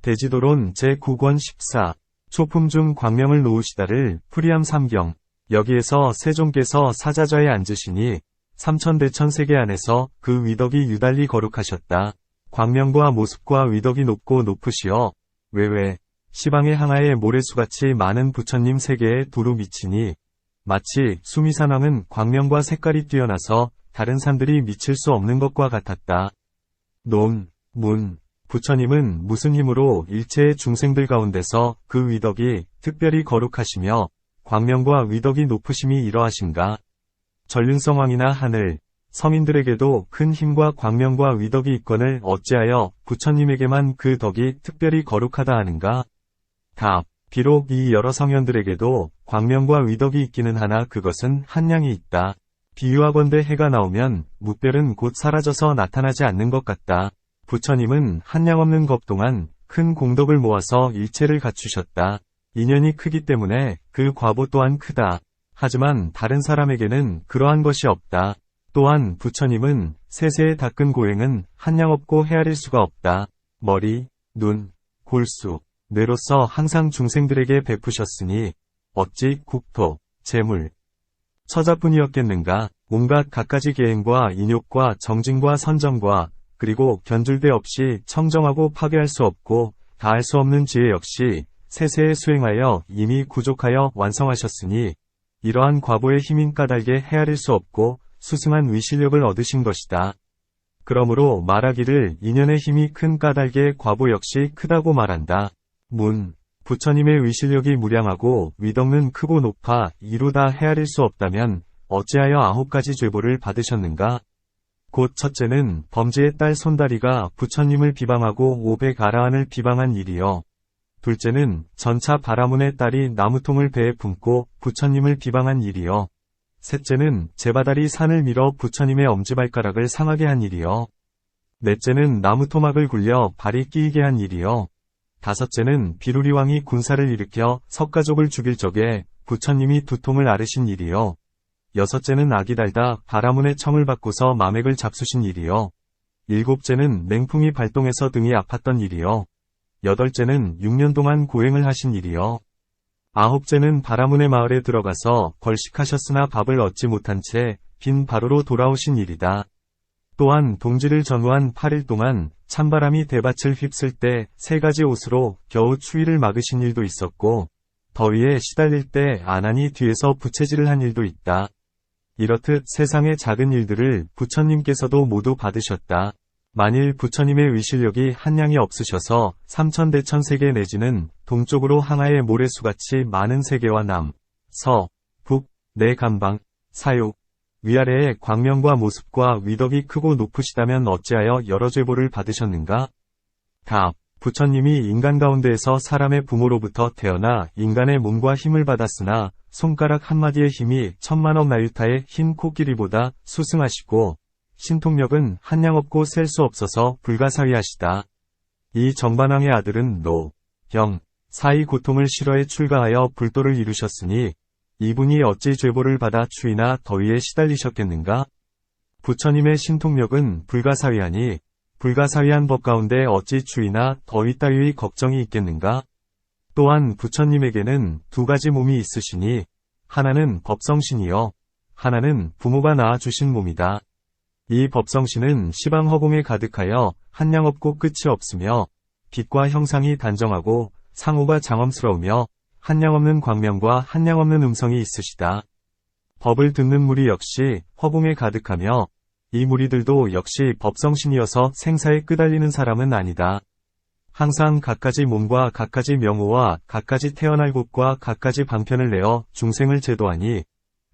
대지도론 제9권 14. 초품 중 광명을 놓으시다를 풀이함 삼경. 여기에서 세종께서 사자좌에 앉으시니 삼천대천 세계 안에서 그 위덕이 유달리 거룩하셨다. 광명과 모습과 위덕이 높고 높으시어 외외 시방의 항아에 모래수같이 많은 부처님 세계에 두루 미치니 마치 수미산왕은 광명과 색깔이 뛰어나서 다른 산들이 미칠 수 없는 것과 같았다. 논, 문, 부처님은 무슨 힘으로 일체의 중생들 가운데서 그 위덕이 특별히 거룩하시며 광명과 위덕이 높으심이 이러하신가? 전륜성왕이나 하늘, 성인들에게도 큰 힘과 광명과 위덕이 있거늘 어찌하여 부처님에게만 그 덕이 특별히 거룩하다 하는가? 답. 비록 이 여러 성현들에게도 광명과 위덕이 있기는 하나 그것은 한량이 있다. 비유하건대 해가 나오면 무별은 곧 사라져서 나타나지 않는 것 같다. 부처님은 한량없는 것 동안 큰 공덕을 모아서 일체를 갖추셨다. 인연이 크기 때문에 그 과보 또한 크다. 하지만 다른 사람에게는 그러한 것이 없다. 또한 부처님은 세세에 닦은 고행은 한량없고 헤아릴 수가 없다. 머리, 눈, 골수, 뇌로서 항상 중생들에게 베푸셨으니 어찌 국토, 재물, 처자뿐이었겠는가. 온갖 갖가지 계행과 인욕과 정진과 선정과 그리고 견줄대 없이 청정하고 파괴할 수 없고 다할 수 없는 지혜 역시 세세에 수행하여 이미 구족하여 완성하셨으니 이러한 과보의 힘인 까닭에 헤아릴 수 없고 수승한 위실력을 얻으신 것이다. 그러므로 말하기를 인연의 힘이 큰 까닭에 과보 역시 크다고 말한다. 문, 부처님의 위실력이 무량하고 위덕은 크고 높아 이루 다 헤아릴 수 없다면 어찌하여 9가지 죄보를 받으셨는가? 곧 첫째는 범지의 딸 손다리가 부처님을 비방하고 500아라한을 비방한 일이요. 둘째는 전차 바라문의 딸이 나무통을 배에 품고 부처님을 비방한 일이요. 셋째는 제바다리 산을 밀어 부처님의 엄지발가락을 상하게 한 일이요. 넷째는 나무토막을 굴려 발이 끼이게 한 일이요. 다섯째는 비루리왕이 군사를 일으켜 석가족을 죽일 적에 부처님이 두통을 앓으신 일이요. 여섯째는 악이 달다 바라문의 청을 받고서 마맥을 잡수신 일이요. 일곱째는 맹풍이 발동해서 등이 아팠던 일이요. 여덟째는 6년 동안 고행을 하신 일이요. 아홉째는 바라문의 마을에 들어가서 걸식하셨으나 밥을 얻지 못한 채 빈 바로로 돌아오신 일이다. 또한 동지를 전후한 8일 동안 찬바람이 대밭을 휩쓸 때 3가지 옷으로 겨우 추위를 막으신 일도 있었고 더위에 시달릴 때 아난이 뒤에서 부채질을 한 일도 있다. 이렇듯 세상의 작은 일들을 부처님께서도 모두 받으셨다. 만일 부처님의 위실력이 한량이 없으셔서 삼천대천 세계 내지는 동쪽으로 항아의 모래수같이 많은 세계와 남, 서, 북, 내간방, 사육, 위아래에 광명과 모습과 위덕이 크고 높으시다면 어찌하여 여러 죄보를 받으셨는가? 답. 부처님이 인간 가운데에서 사람의 부모로부터 태어나 인간의 몸과 힘을 받았으나 손가락 한마디의 힘이 1000만억 나유타의 흰 코끼리보다 수승하시고 신통력은 한량없고 셀 수 없어서 불가사의하시다. 이 정반왕의 아들은 노, 경, 사이 고통을 싫어해 출가하여 불도를 이루셨으니 이분이 어찌 죄보를 받아 추위나 더위에 시달리셨겠는가? 부처님의 신통력은 불가사의하니 불가사의한 법 가운데 어찌 추위나 더위 따위의 걱정이 있겠는가? 또한 부처님에게는 2가지 몸이 있으시니 하나는 법성신이요 하나는 부모가 낳아주신 몸이다. 이 법성신은 시방 허공에 가득하여 한량없고 끝이 없으며 빛과 형상이 단정하고 상호가 장엄스러우며 한량없는 광명과 한량없는 음성이 있으시다. 법을 듣는 무리 역시 허공에 가득하며 이 무리들도 역시 법성신이어서 생사에 끄달리는 사람은 아니다. 항상 갖가지 몸과 갖가지 명호와 갖가지 태어날 곳과 갖가지 방편을 내어 중생을 제도하니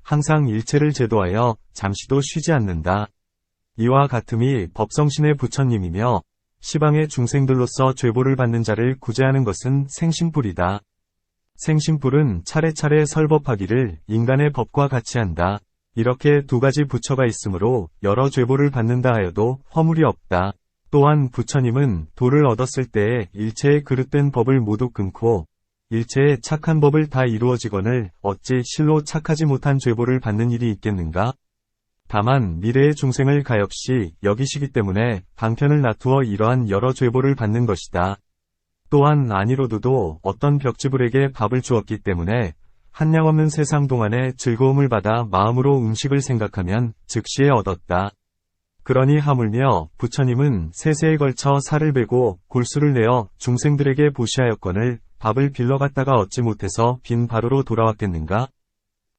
항상 일체를 제도하여 잠시도 쉬지 않는다. 이와 같음이 법성신의 부처님이며 시방의 중생들로서 죄보를 받는 자를 구제하는 것은 생신불이다. 생신불은 차례차례 설법하기를 인간의 법과 같이 한다. 이렇게 2가지 부처가 있으므로 여러 죄보를 받는다 하여도 허물이 없다. 또한 부처님은 도를 얻었을 때에 일체의 그릇된 법을 모두 끊고 일체의 착한 법을 다 이루어지거늘 어찌 실로 착하지 못한 죄보를 받는 일이 있겠는가? 다만 미래의 중생을 가엾이 여기시기 때문에 방편을 놔두어 이러한 여러 죄보를 받는 것이다. 또한 아니로도도 어떤 벽지불에게 밥을 주었기 때문에 한량없는 세상 동안에 즐거움을 받아 마음으로 음식을 생각하면 즉시에 얻었다. 그러니 하물며 부처님은 세세에 걸쳐 살을 베고 골수를 내어 중생들에게 보시하였거늘 밥을 빌러갔다가 얻지 못해서 빈 바로로 돌아왔겠는가?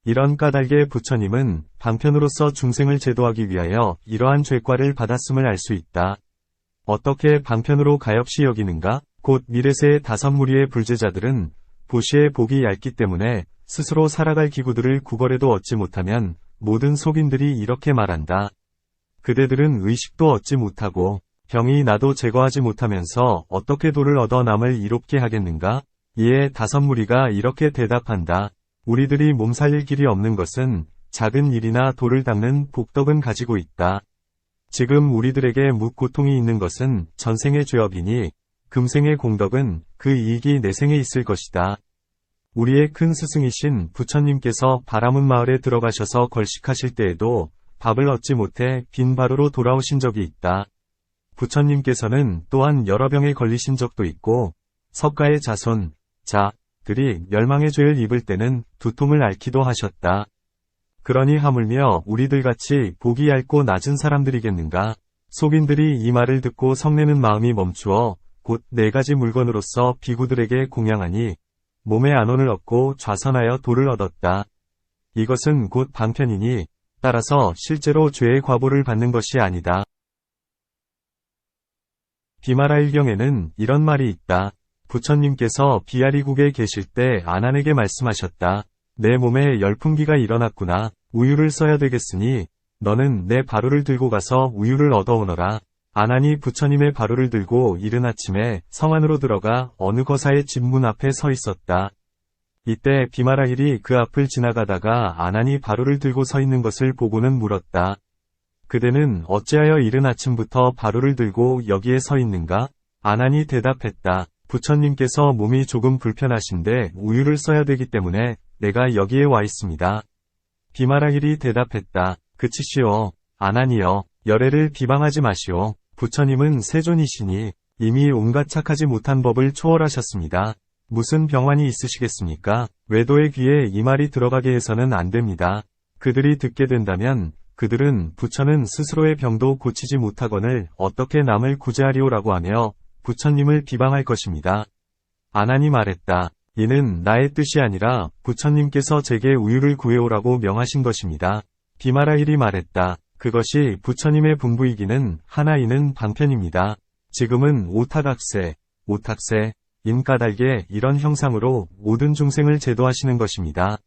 이런 까닭에 부처님은 방편으로서 중생을 제도하기 위하여 이러한 죄과를 받았음을 알 수 있다. 어떻게 방편으로 가엾이 여기는가? 곧 미래세의 5무리의 불제자들은 보시의 복이 얇기 때문에 스스로 살아갈 기구들을 구걸해도 얻지 못하면 모든 속인들이 이렇게 말한다. 그대들은 의식도 얻지 못하고 병이 나도 제거하지 못하면서 어떻게 도를 얻어 남을 이롭게 하겠는가? 이에 5무리가 이렇게 대답한다. 우리들이 몸 살릴 길이 없는 것은 작은 일이나 돌을 닦는 복덕은 가지고 있다. 지금 우리들에게 묵고통이 있는 것은 전생의 죄업이니 금생의 공덕은 그 이익이 내생에 있을 것이다. 우리의 큰 스승이신 부처님께서 바라문 마을에 들어가셔서 걸식하실 때에도 밥을 얻지 못해 빈 바로로 돌아오신 적이 있다. 부처님께서는 또한 여러 병에 걸리신 적도 있고 석가의 자손, 자들이 멸망의 죄를 입을 때는 두통을 앓기도 하셨다. 그러니 하물며 우리들같이 복이 얇고 낮은 사람들이겠는가? 속인들이 이 말을 듣고 성내는 마음이 멈추어 곧 4가지 물건으로서 비구들에게 공양하니 몸의 안원을 얻고 좌선하여 도를 얻었다. 이것은 곧 방편이니 따라서 실제로 죄의 과보를 받는 것이 아니다. 비마라 일경에는 이런 말이 있다. 부처님께서 비아리국에 계실 때 아난에게 말씀하셨다. 내 몸에 열풍기가 일어났구나. 우유를 써야 되겠으니 너는 내 바로를 들고 가서 우유를 얻어오너라. 아난이 부처님의 바로를 들고 이른 아침에 성 안으로 들어가 어느 거사의 집문 앞에 서 있었다. 이때 비마라힐이 그 앞을 지나가다가 아난이 바로를 들고 서 있는 것을 보고는 물었다. 그대는 어찌하여 이른 아침부터 바로를 들고 여기에 서 있는가? 아난이 대답했다. 부처님께서 몸이 조금 불편하신데 우유를 써야 되기 때문에 내가 여기에 와 있습니다. 비마라힐이 대답했다. 그치시오. 아난이여, 열애를 비방하지 마시오. 부처님은 세존이시니 이미 온갖 착하지 못한 법을 초월하셨습니다. 무슨 병환이 있으시겠습니까? 외도의 귀에 이 말이 들어가게 해서는 안 됩니다. 그들이 듣게 된다면 그들은 부처는 스스로의 병도 고치지 못하거늘 어떻게 남을 구제하리오라고 하며 부처님을 비방할 것입니다. 아난이 말했다. 이는 나의 뜻이 아니라 부처님께서 제게 우유를 구해오라고 명하신 것입니다. 비마라힐이 말했다. 그것이 부처님의 분부이기는 하나 이는 방편입니다. 지금은 오타각세, 인까닭의 이런 형상으로 모든 중생을 제도하시는 것입니다.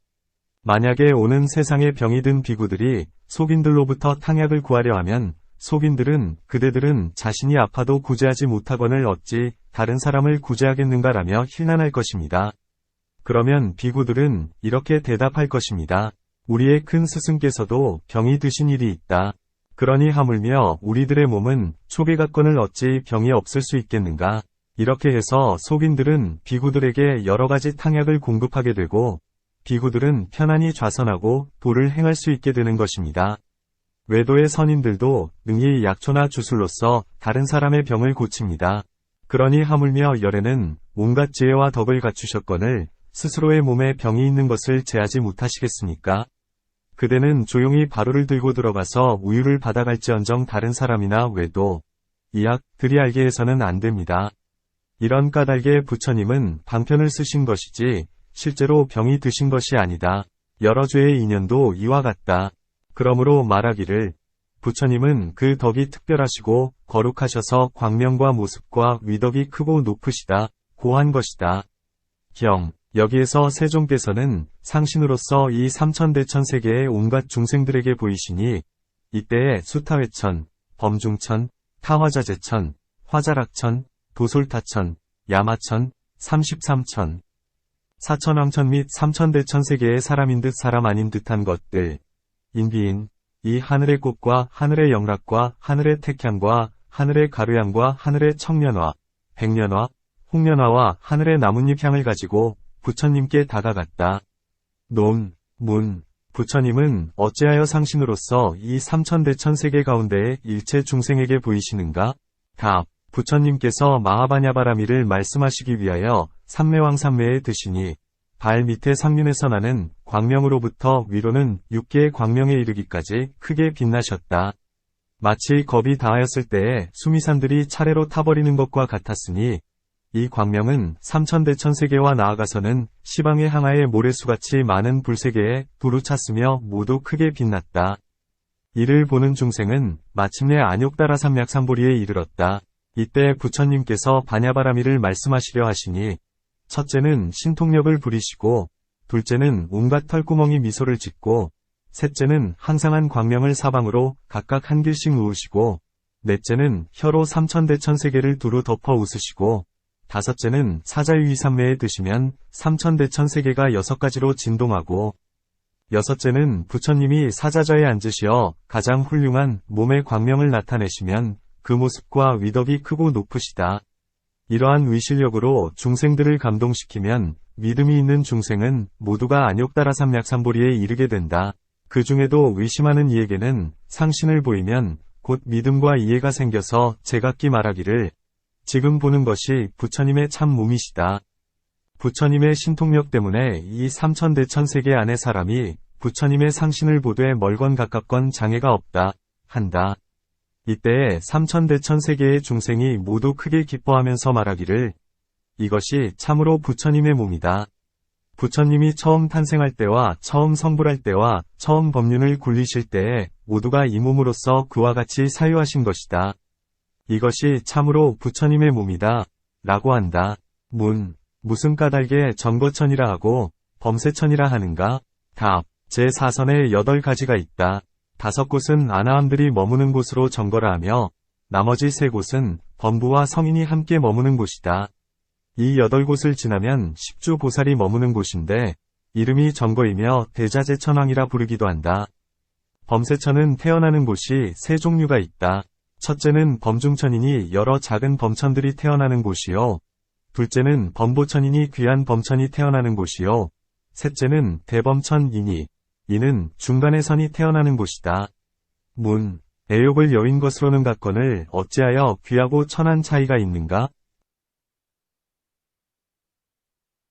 만약에 오는 세상에 병이 든 비구들이 속인들로부터 탕약을 구하려 하면 속인들은 그대들은 자신이 아파도 구제하지 못하거늘 어찌 다른 사람을 구제하겠는가라며 힐난할 것입니다. 그러면 비구들은 이렇게 대답할 것입니다. 우리의 큰 스승께서도 병이 드신 일이 있다. 그러니 하물며 우리들의 몸은 초계각건을 어찌 병이 없을 수 있겠는가? 이렇게 해서 속인들은 비구들에게 여러가지 탕약을 공급하게 되고 비구들은 편안히 좌선하고 도를 행할 수 있게 되는 것입니다. 외도의 선인들도 능히 약초나 주술로서 다른 사람의 병을 고칩니다. 그러니 하물며 열애는 온갖 지혜와 덕을 갖추셨거늘 스스로의 몸에 병이 있는 것을 제하지 못하시겠습니까? 그대는 조용히 바로를 들고 들어가서 우유를 받아갈지언정 다른 사람이나 외도, 이악들이 알게 해서는 안 됩니다. 이런 까닭에 부처님은 방편을 쓰신 것이지 실제로 병이 드신 것이 아니다. 여러 죄의 인연도 이와 같다. 그러므로 말하기를 부처님은 그 덕이 특별하시고 거룩하셔서 광명과 모습과 위덕이 크고 높으시다. 고한 것이다. 여기에서 세종께서는 상신으로서 이 삼천대천세계의 온갖 중생들에게 보이시니 이때에 수타회천, 범중천, 타화자재천, 화자락천, 도솔타천, 야마천, 33천, 사천왕천 및 삼천대천세계의 사람인 듯 사람 아닌 듯한 것들, 인비인, 이 하늘의 꽃과 하늘의 영락과 하늘의 택향과 하늘의 가루향과 하늘의 청년화, 백년화, 홍년화와 하늘의 나뭇잎 향을 가지고 부처님께 다가갔다. 부처님은 어찌하여 상신으로서 이 삼천대천세계 가운데의 일체 중생에게 보이시는가? 답. 부처님께서 마하바냐바라미를 말씀하시기 위하여 삼매왕삼매에 드시니 발 밑에 상륜에서 나는 광명으로부터 위로는 6개의 광명에 이르기까지 크게 빛나셨다. 마치 겁이 다하였을 때에 수미산들이 차례로 타버리는 것과 같았으니 이 광명은 삼천대천세계와 나아가서는 시방의 항아의 모래수같이 많은 불세계에 두루 찼으며 모두 크게 빛났다. 이를 보는 중생은 마침내 안욕다라 삼맥삼보리에 이르렀다. 이때 부처님께서 바냐바라미를 말씀하시려 하시니 첫째는 신통력을 부리시고 둘째는 온갖 털구멍이 미소를 짓고 셋째는 항상한 광명을 사방으로 각각 한 길씩 놓으시고 넷째는 혀로 삼천대천세계를 두루 덮어 웃으시고 다섯째는 사자유이삼매에 드시면 삼천대천세계가 6가지로 진동하고 여섯째는 부처님이 사자좌에 앉으시어 가장 훌륭한 몸의 광명을 나타내시면 그 모습과 위덕이 크고 높으시다. 이러한 위실력으로 중생들을 감동시키면 믿음이 있는 중생은 모두가 안욕다라 삼맥삼보리에 이르게 된다. 그 중에도 의심하는 이에게는 상신을 보이면 곧 믿음과 이해가 생겨서 제각기 말하기를 지금 보는 것이 부처님의 참 몸이시다. 부처님의 신통력 때문에 이 삼천대천세계 안의 사람이 부처님의 상신을 보되 멀건 가깝건 장애가 없다 한다. 이때에 삼천대천세계의 중생이 모두 크게 기뻐하면서 말하기를 이것이 참으로 부처님의 몸이다. 부처님이 처음 탄생할 때와 처음 성불할 때와 처음 법륜을 굴리실 때에 모두가 이 몸으로써 그와 같이 사유하신 것이다. 이것이 참으로 부처님의 몸이다. 라고 한다. 무슨 까닭에 정거천이라 하고 범세천이라 하는가? 답. 제4선에 8가지가 있다. 5곳은 아나함들이 머무는 곳으로 정거라 하며 나머지 3곳은 범부와 성인이 함께 머무는 곳이다. 이 8곳을 지나면 십주보살이 머무는 곳인데 이름이 정거이며 대자재천왕이라 부르기도 한다. 범세천은 태어나는 곳이 3종류가 있다. 첫째는 범중천이니 여러 작은 범천들이 태어나는 곳이요. 둘째는 범보천이니 귀한 범천이 태어나는 곳이요. 셋째는 대범천이니 이는 중간의 선이 태어나는 곳이다. 애욕을 여인 것으로는 갖건을 어찌하여 귀하고 천한 차이가 있는가?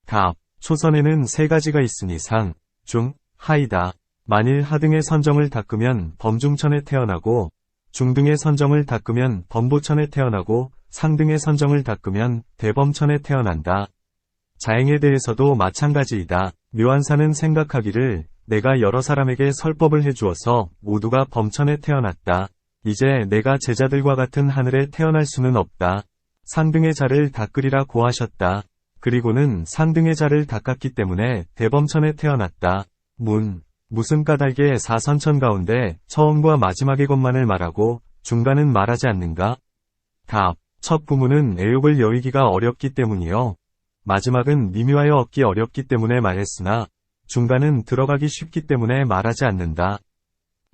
답. 초선에는 3가지가 있으니 상, 중, 하이다. 만일 하등의 선정을 닦으면 범중천에 태어나고 중등의 선정을 닦으면 범보천에 태어나고 상등의 선정을 닦으면 대범천에 태어난다. 자행에 대해서도 마찬가지이다. 묘한사는 생각하기를 내가 여러 사람에게 설법을 해주어서 모두가 범천에 태어났다. 이제 내가 제자들과 같은 하늘에 태어날 수는 없다. 상등의 자를 닦으리라 고하셨다. 그리고는 상등의 자를 닦았기 때문에 대범천에 태어났다. 무슨 까닭에 4선천 가운데 처음과 마지막의 것만을 말하고 중간은 말하지 않는가? 답. 첫 부문은 애욕을 여의기가 어렵기 때문이요. 마지막은 미묘하여 얻기 어렵기 때문에 말했으나 중간은 들어가기 쉽기 때문에 말하지 않는다.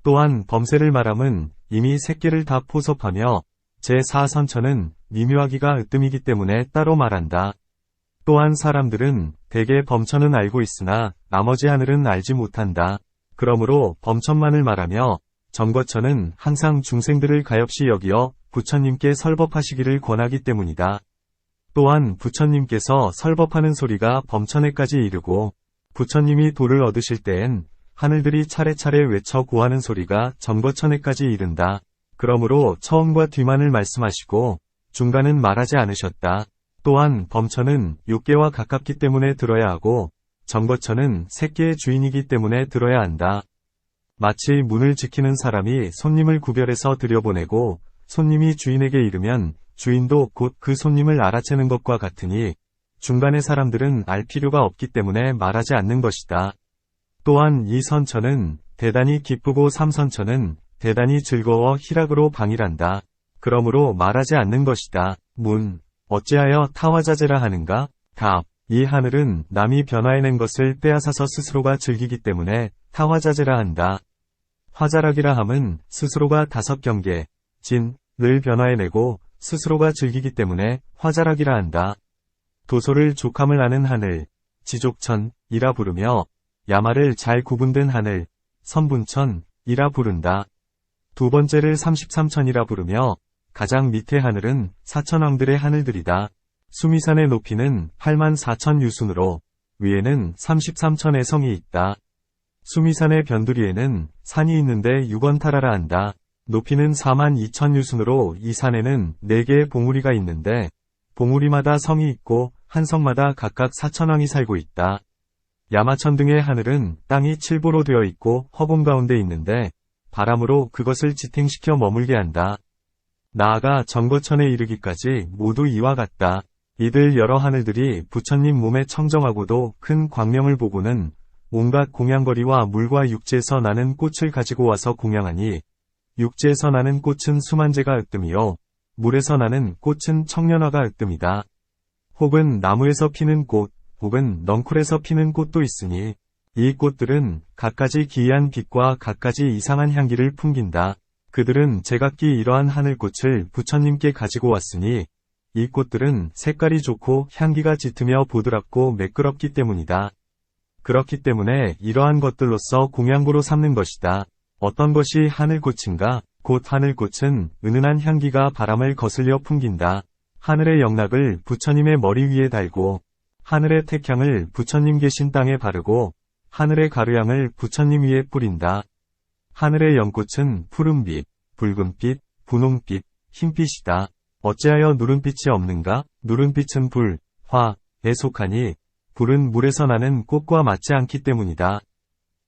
또한 범세를 말함은 이미 새끼를 다 포섭하며 제4선천은 미묘하기가 으뜸이기 때문에 따로 말한다. 또한 사람들은 대개 범천은 알고 있으나 나머지 하늘은 알지 못한다. 그러므로 범천만을 말하며 정거천은 항상 중생들을 가엾이 여기어 부처님께 설법하시기를 권하기 때문이다. 또한 부처님께서 설법하는 소리가 범천에까지 이르고 부처님이 도를 얻으실 때엔 하늘들이 차례차례 외쳐 고하는 소리가 정거천에까지 이른다. 그러므로 처음과 뒤만을 말씀하시고 중간은 말하지 않으셨다. 또한 범천은 6개와 가깝기 때문에 들어야 하고 정거천은 3개의 주인이기 때문에 들어야 한다. 마치 문을 지키는 사람이 손님을 구별해서 들여보내고 손님이 주인에게 이르면 주인도 곧 그 손님을 알아채는 것과 같으니 중간의 사람들은 알 필요가 없기 때문에 말하지 않는 것이다. 또한 2선천은 대단히 기쁘고 3선천은 대단히 즐거워 희락으로 방일한다. 그러므로 말하지 않는 것이다. 어찌하여 타화자재라 하는가? 답. 이 하늘은 남이 변화해낸 것을 빼앗아서 스스로가 즐기기 때문에 타화자재라 한다. 화자락이라 함은 스스로가 5경계, 진을 변화해내고 스스로가 즐기기 때문에 화자락이라 한다. 도소를 족함을 아는 하늘, 지족천이라 부르며 야마를 잘 구분된 하늘, 선분천이라 부른다. 두 번째를 33천이라 부르며 가장 밑에 하늘은 사천왕들의 하늘들이다. 수미산의 높이는 84,000 유순으로 위에는 33,000의 성이 있다. 수미산의 변두리에는 산이 있는데 6원타라라 한다. 높이는 42,000 유순으로 이 산에는 4개의 봉우리가 있는데 봉우리마다 성이 있고 한 성마다 각각 사천왕이 살고 있다. 야마천 등의 하늘은 땅이 칠보로 되어 있고 허공 가운데 있는데 바람으로 그것을 지탱시켜 머물게 한다. 나아가 정거천에 이르기까지 모두 이와 같다. 이들 여러 하늘들이 부처님 몸에 청정하고도 큰 광명을 보고는 온갖 공양거리와 물과 육지에서 나는 꽃을 가지고 와서 공양하니 육지에서 나는 꽃은 수만제가 으뜸이요 물에서 나는 꽃은 청년화가 으뜸이다. 혹은 나무에서 피는 꽃, 혹은 넝쿨에서 피는 꽃도 있으니 이 꽃들은 갖가지 기이한 빛과 갖가지 이상한 향기를 풍긴다. 그들은 제각기 이러한 하늘꽃을 부처님께 가지고 왔으니 이 꽃들은 색깔이 좋고 향기가 짙으며 보드랍고 매끄럽기 때문이다. 그렇기 때문에 이러한 것들로서 공양고로 삼는 것이다. 어떤 것이 하늘꽃인가? 곧 하늘꽃은 은은한 향기가 바람을 거슬려 풍긴다. 하늘의 영락을 부처님의 머리 위에 달고 하늘의 택향을 부처님 계신 땅에 바르고 하늘의 가루향을 부처님 위에 뿌린다. 하늘의 연꽃은 푸른빛, 붉은빛, 분홍빛, 흰빛이다. 어찌하여 누른빛이 없는가? 누른빛은 불, 화에 속하니 불은 물에서 나는 꽃과 맞지 않기 때문이다.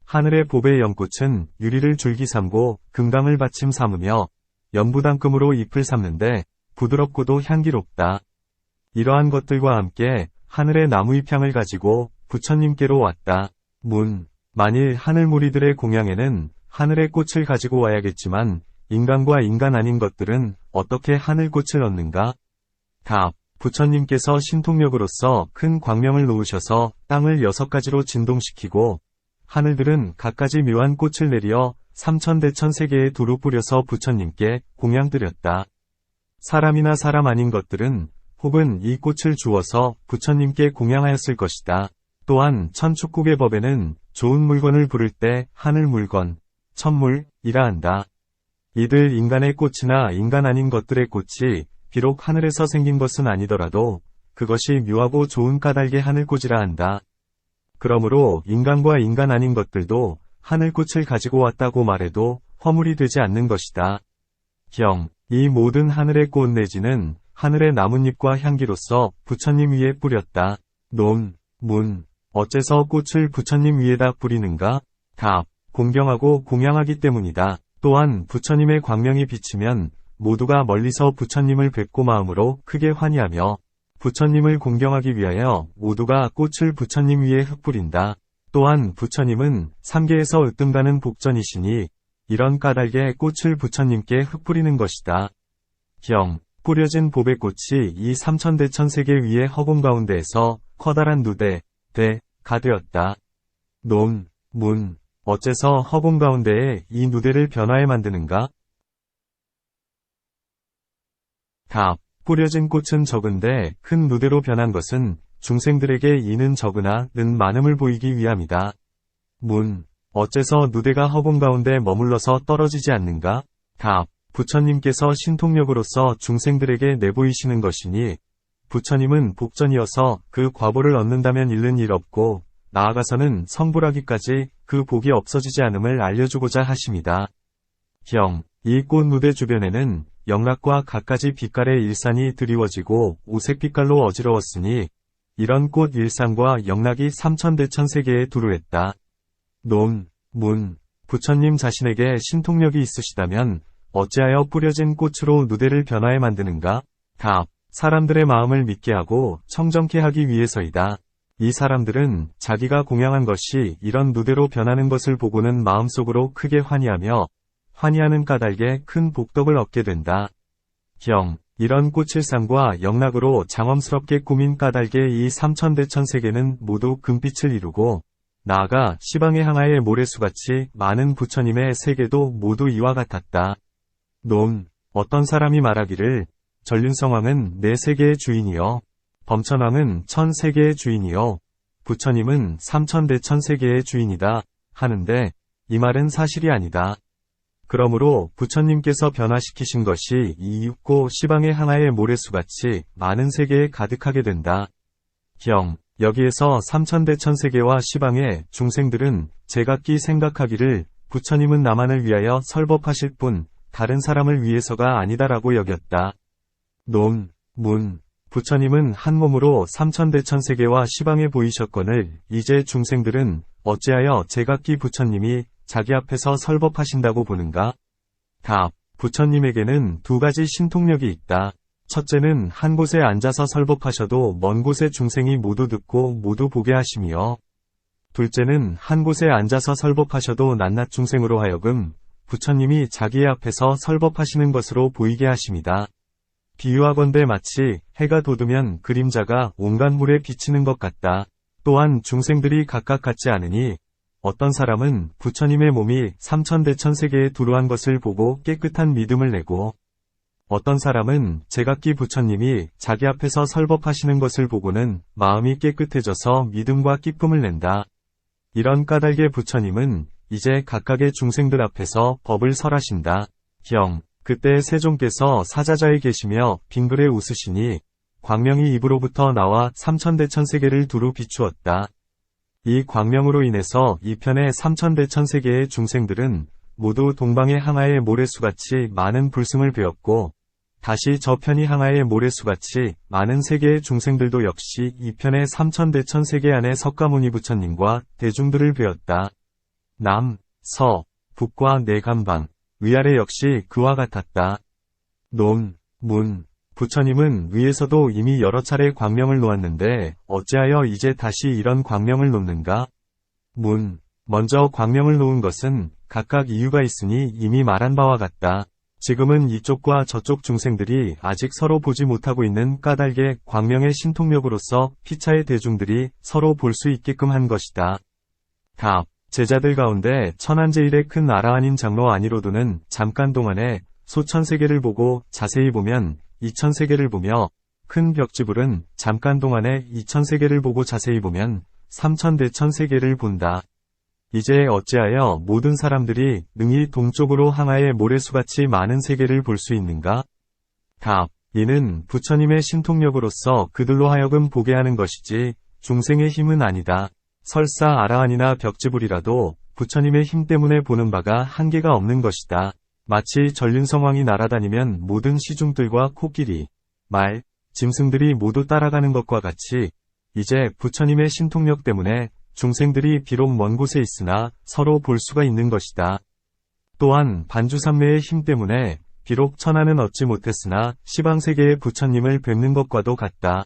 하늘의 보배 연꽃은 유리를 줄기 삼고 금강을 받침 삼으며 연부당금으로 잎을 삼는데 부드럽고도 향기롭다. 이러한 것들과 함께 하늘의 나무잎 향을 가지고 부처님께로 왔다. 만일 하늘무리들의 공양에는 하늘의 꽃을 가지고 와야겠지만 인간과 인간 아닌 것들은 어떻게 하늘꽃을 얻는가? 답. 부처님께서 신통력으로서 큰 광명을 놓으셔서 땅을 6가지로 진동시키고 하늘들은 갖가지 묘한 꽃을 내리어 삼천대천세계에 두루 뿌려서 부처님께 공양드렸다. 사람이나 사람 아닌 것들은 혹은 이 꽃을 주어서 부처님께 공양하였을 것이다. 또한 천축국의 법에는 좋은 물건을 부를 때 하늘 물건, 천물이라 한다. 이들 인간의 꽃이나 인간 아닌 것들의 꽃이 비록 하늘에서 생긴 것은 아니더라도 그것이 묘하고 좋은 까닭의 하늘꽃이라 한다. 그러므로 인간과 인간 아닌 것들도 하늘꽃을 가지고 왔다고 말해도 허물이 되지 않는 것이다. 이 모든 하늘의 꽃 내지는 하늘의 나뭇잎과 향기로서 부처님 위에 뿌렸다. 어째서 꽃을 부처님 위에다 뿌리는가? 답. 공경하고 공양하기 때문이다. 또한 부처님의 광명이 비치면 모두가 멀리서 부처님을 뵙고 마음으로 크게 환희하며 부처님을 공경하기 위하여 모두가 꽃을 부처님 위에 흩뿌린다. 또한 부처님은 삼계에서 으뜸가는 복전이시니 이런 까닭에 꽃을 부처님께 흩뿌리는 것이다. 뿌려진 보배꽃이 이 삼천대천세계 위의 허공 가운데에서 커다란 누대가 되었다. 어째서 허공 가운데에 이 누대를 변화해 만드는가? 답. 뿌려진 꽃은 적은데 큰 누대로 변한 것은 중생들에게 이는 적으나 는 많음을 보이기 위함이다. 어째서 누대가 허공 가운데 머물러서 떨어지지 않는가? 답. 부처님께서 신통력으로서 중생들에게 내보이시는 것이니 부처님은 복전이어서 그 과보를 얻는다면 잃는 일 없고 나아가서는 성불하기까지 그 복이 없어지지 않음을 알려주고자 하심이다. 이 꽃 누대 주변에는 영락과 갖가지 빛깔의 일산이 드리워지고 오색빛깔로 어지러웠으니 이런 꽃 일산과 영락이 삼천대천세계에 두루했다. 부처님 자신에게 신통력이 있으시다면 어찌하여 뿌려진 꽃으로 누대를 변화해 만드는가? 답. 사람들의 마음을 믿게 하고 청정케 하기 위해서이다. 이 사람들은 자기가 공양한 것이 이런 누대로 변하는 것을 보고는 마음속으로 크게 환희하며 환희하는 까닭에 큰 복덕을 얻게 된다. 이런 꽃일상과 영락으로 장엄스럽게 꾸민 까닭에 이 삼천대천세계는 모두 금빛을 이루고 나아가 시방의 항아의 모래수같이 많은 부처님의 세계도 모두 이와 같았다. 어떤 사람이 말하기를 전륜성왕은 네 세계의 주인이요 범천왕은 천세계의 주인이요 부처님은 삼천대천세계의 주인이다 하는데 이 말은 사실이 아니다. 그러므로 부처님께서 변화시키신 것이 이 육고 시방의 항아의 모래수같이 많은 세계에 가득하게 된다. 경. 여기에서 삼천대천세계와 시방의 중생들은 제각기 생각하기를 부처님은 나만을 위하여 설법하실 뿐 다른 사람을 위해서가 아니다라고 여겼다. 논, 문. 부처님은 한 몸으로 삼천대천세계와 시방에 보이셨거늘 이제 중생들은 어찌하여 제각기 부처님이 자기 앞에서 설법하신다고 보는가? 답. 부처님에게는 두 가지 신통력이 있다. 첫째는 한 곳에 앉아서 설법하셔도 먼 곳의 중생이 모두 듣고 모두 보게 하심이요. 둘째는 한 곳에 앉아서 설법하셔도 낱낱 중생으로 하여금 부처님이 자기의 앞에서 설법하시는 것으로 보이게 하심이다. 비유하건대 마치 해가 돋으면 그림자가 온갖 물에 비치는 것 같다. 또한 중생들이 각각 같지 않으니 어떤 사람은 부처님의 몸이 삼천대천세계에 두루한 것을 보고 깨끗한 믿음을 내고 어떤 사람은 제각기 부처님이 자기 앞에서 설법하시는 것을 보고는 마음이 깨끗해져서 믿음과 기쁨을 낸다. 이런 까닭의 부처님은 이제 각각의 중생들 앞에서 법을 설하신다. 경. 그때 세종께서 사자자에 계시며 빙글에 웃으시니 광명이 입으로부터 나와 삼천대천세계를 두루 비추었다. 이 광명으로 인해서 이편의 삼천대천세계의 중생들은 모두 동방의 항아의 모래수같이 많은 불승을 배웠고 다시 저편이 항아의 모래수같이 많은 세계의 중생들도 역시 이편의 삼천대천세계 안에 석가모니 부처님과 대중들을 배웠다. 남, 서, 북과 내간방, 위아래 역시 그와 같았다. 논, 문. 부처님은 위에서도 이미 여러 차례 광명을 놓았는데 어찌하여 이제 다시 이런 광명을 놓는가? 문. 먼저 광명을 놓은 것은 각각 이유가 있으니 이미 말한 바와 같다. 지금은 이쪽과 저쪽 중생들이 아직 서로 보지 못하고 있는 까닭의 광명의 신통력으로서 피차의 대중들이 서로 볼 수 있게끔 한 것이다. 답. 제자들 가운데 천한제일의 큰 아라한인 장로 아니로도는 잠깐 동안에 소천세계를 보고 자세히 보면 이천세계를 보며 큰 벽지불은 잠깐 동안에 이천세계를 보고 자세히 보면 삼천대천세계를 본다. 이제 어찌하여 모든 사람들이 능히 동쪽으로 항아의 모래수같이 많은 세계를 볼 수 있는가? 답. 이는 부처님의 신통력으로서 그들로 하여금 보게 하는 것이지 중생의 힘은 아니다. 설사 아라한이나 벽지불이라도 부처님의 힘 때문에 보는 바가 한계가 없는 것이다. 마치 전륜성왕이 날아다니면 모든 시중들과 코끼리, 말, 짐승들이 모두 따라가는 것과 같이 이제 부처님의 신통력 때문에 중생들이 비록 먼 곳에 있으나 서로 볼 수가 있는 것이다. 또한 반주삼매의 힘 때문에 비록 천하는 얻지 못했으나 시방세계의 부처님을 뵙는 것과도 같다.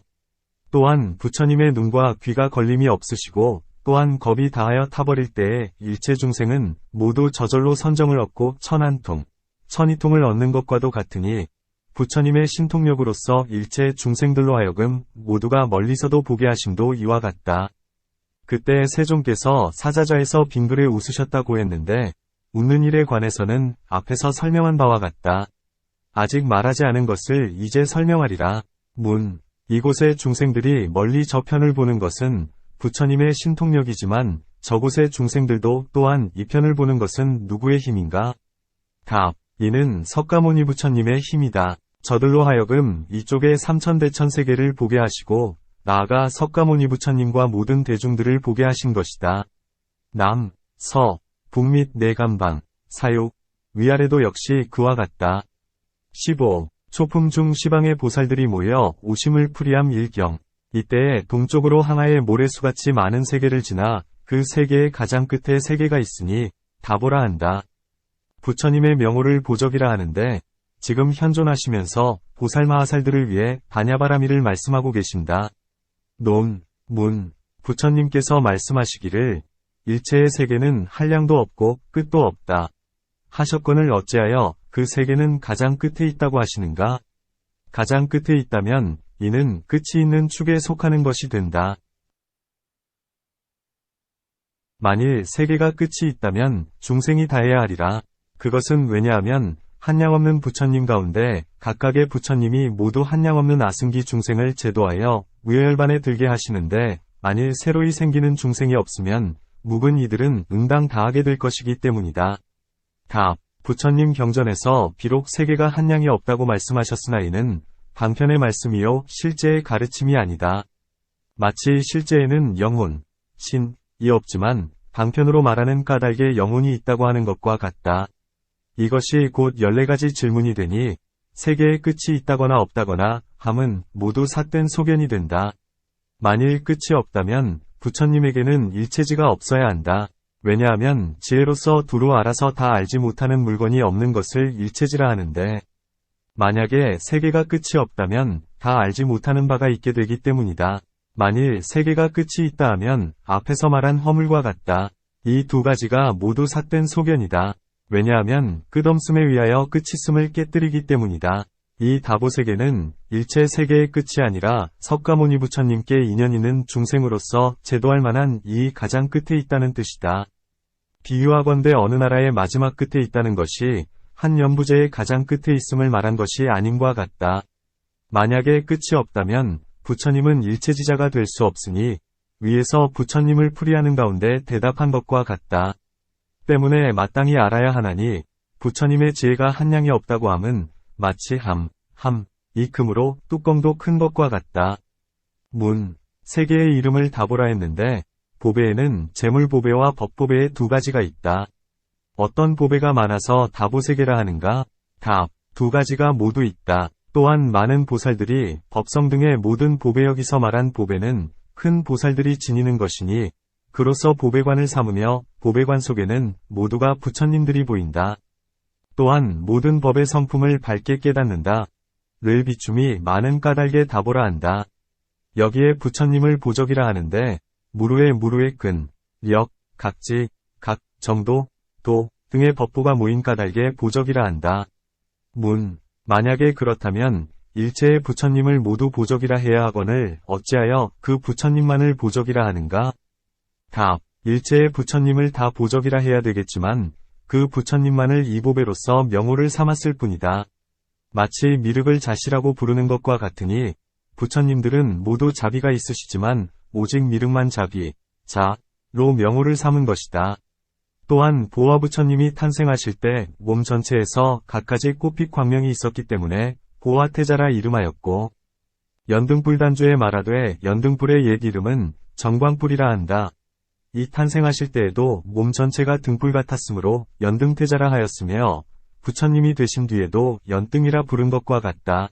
또한 부처님의 눈과 귀가 걸림이 없으시고 또한 겁이 다하여 타버릴 때에 일체 중생은 모두 저절로 선정을 얻고 천한통, 천이통을 얻는 것과도 같으니 부처님의 신통력으로서 일체 중생들로 하여금 모두가 멀리서도 보게 하심도 이와 같다. 그때 세종께서 사자자에서 빙글에 웃으셨다고 했는데 웃는 일에 관해서는 앞에서 설명한 바와 같다. 아직 말하지 않은 것을 이제 설명하리라. 문. 이곳의 중생들이 멀리 저편을 보는 것은 부처님의 신통력이지만 저곳의 중생들도 또한 이편을 보는 것은 누구의 힘인가? 답. 이는 석가모니 부처님의 힘이다. 저들로 하여금 이쪽의 삼천대천세계를 보게 하시고 나아가 석가모니 부처님과 모든 대중들을 보게 하신 것이다. 남, 서, 북 및 내간방, 사육, 위아래도 역시 그와 같다. 15. 초품 중 시방의 보살들이 모여 오심을 풀이함 일경. 이때에 동쪽으로 항아의 모래수같이 많은 세계를 지나 그 세계의 가장 끝에 세계가 있으니 다보라 한다. 부처님의 명호를 보적이라 하는데 지금 현존하시면서 보살마하살들을 위해 반야바라미를 말씀하고 계신다. 논, 문. 부처님께서 말씀하시기를 일체의 세계는 한량도 없고 끝도 없다. 하셨거늘 어찌하여 그 세계는 가장 끝에 있다고 하시는가? 가장 끝에 있다면 이는 끝이 있는 축에 속하는 것이 된다. 만일 세계가 끝이 있다면 중생이 다해야 하리라. 그것은 왜냐하면 한량없는 부처님 가운데 각각의 부처님이 모두 한량없는 아승기 중생을 제도하여 무여열반에 들게 하시는데 만일 새로이 생기는 중생이 없으면 묵은 이들은 응당 다하게 될 것이기 때문이다. 답. 부처님 경전에서 비록 세계가 한량이 없다고 말씀하셨으나 이는 방편의 말씀이요 실제의 가르침이 아니다. 마치 실제에는 영혼, 신이 없지만 방편으로 말하는 까닭에 영혼이 있다고 하는 것과 같다. 이것이 곧 14가지 질문이 되니 세계의 끝이 있다거나 없다거나 함은 모두 삿된 소견이 된다. 만일 끝이 없다면 부처님에게는 일체지가 없어야 한다. 왜냐하면 지혜로서 두루 알아서 다 알지 못하는 물건이 없는 것을 일체지라 하는데 만약에 세계가 끝이 없다면 다 알지 못하는 바가 있게 되기 때문이다. 만일 세계가 끝이 있다 하면 앞에서 말한 허물과 같다. 이 두 가지가 모두 삿된 소견이다. 왜냐하면 끝없음에 의하여 끝있음을 깨뜨리기 때문이다. 이 다보세계는 일체 세계의 끝이 아니라 석가모니 부처님께 인연 있는 중생으로서 제도할 만한 이 가장 끝에 있다는 뜻이다. 비유하건대 어느 나라의 마지막 끝에 있다는 것이 한 연부제의 가장 끝에 있음을 말한 것이 아님과 같다. 만약에 끝이 없다면 부처님은 일체지자가 될 수 없으니 위에서 부처님을 풀이하는 가운데 대답한 것과 같다. 때문에 마땅히 알아야 하나니 부처님의 지혜가 한량이 없다고 함은 마치 이 금으로 뚜껑도 큰 것과 같다. 세 개의 이름을 다보라 했는데 보배에는 재물보배와 법보배의 두 가지가 있다. 어떤 보배가 많아서 다보세계라 하는가? 답, 두 가지가 모두 있다. 또한 많은 보살들이 법성 등의 모든 보배 여기서 말한 보배는 큰 보살들이 지니는 것이니 그로서 보배관을 삼으며 보배관 속에는 모두가 부처님들이 보인다. 또한 모든 법의 성품을 밝게 깨닫는다. 를 비춤이 많은 까닭에 다보라 한다. 여기에 부처님을 보적이라 하는데 무루의 근, 력, 각지, 각, 정도, 도 등의 법보가 모인 까닭에 보적이라 한다. 만약에 그렇다면 일체의 부처님을 모두 보적이라 해야 하거늘 어찌하여 그 부처님만을 보적이라 하는가? 답, 일체의 부처님을 다 보적이라 해야 되겠지만 그 부처님만을 이보배로서 명호를 삼았을 뿐이다. 마치 미륵을 자시라고 부르는 것과 같으니 부처님들은 모두 자비가 있으시지만 오직 미륵만 자비, 자로 명호를 삼은 것이다. 또한 보아 부처님이 탄생하실 때 몸 전체에서 갖가지 꽃빛 광명이 있었기 때문에 보아태자라 이름하였고 연등불 단주에 말하되 연등불의 옛 이름은 정광불이라 한다. 이 탄생하실 때에도 몸 전체가 등불 같았으므로 연등태자라 하였으며 부처님이 되신 뒤에도 연등이라 부른 것과 같다.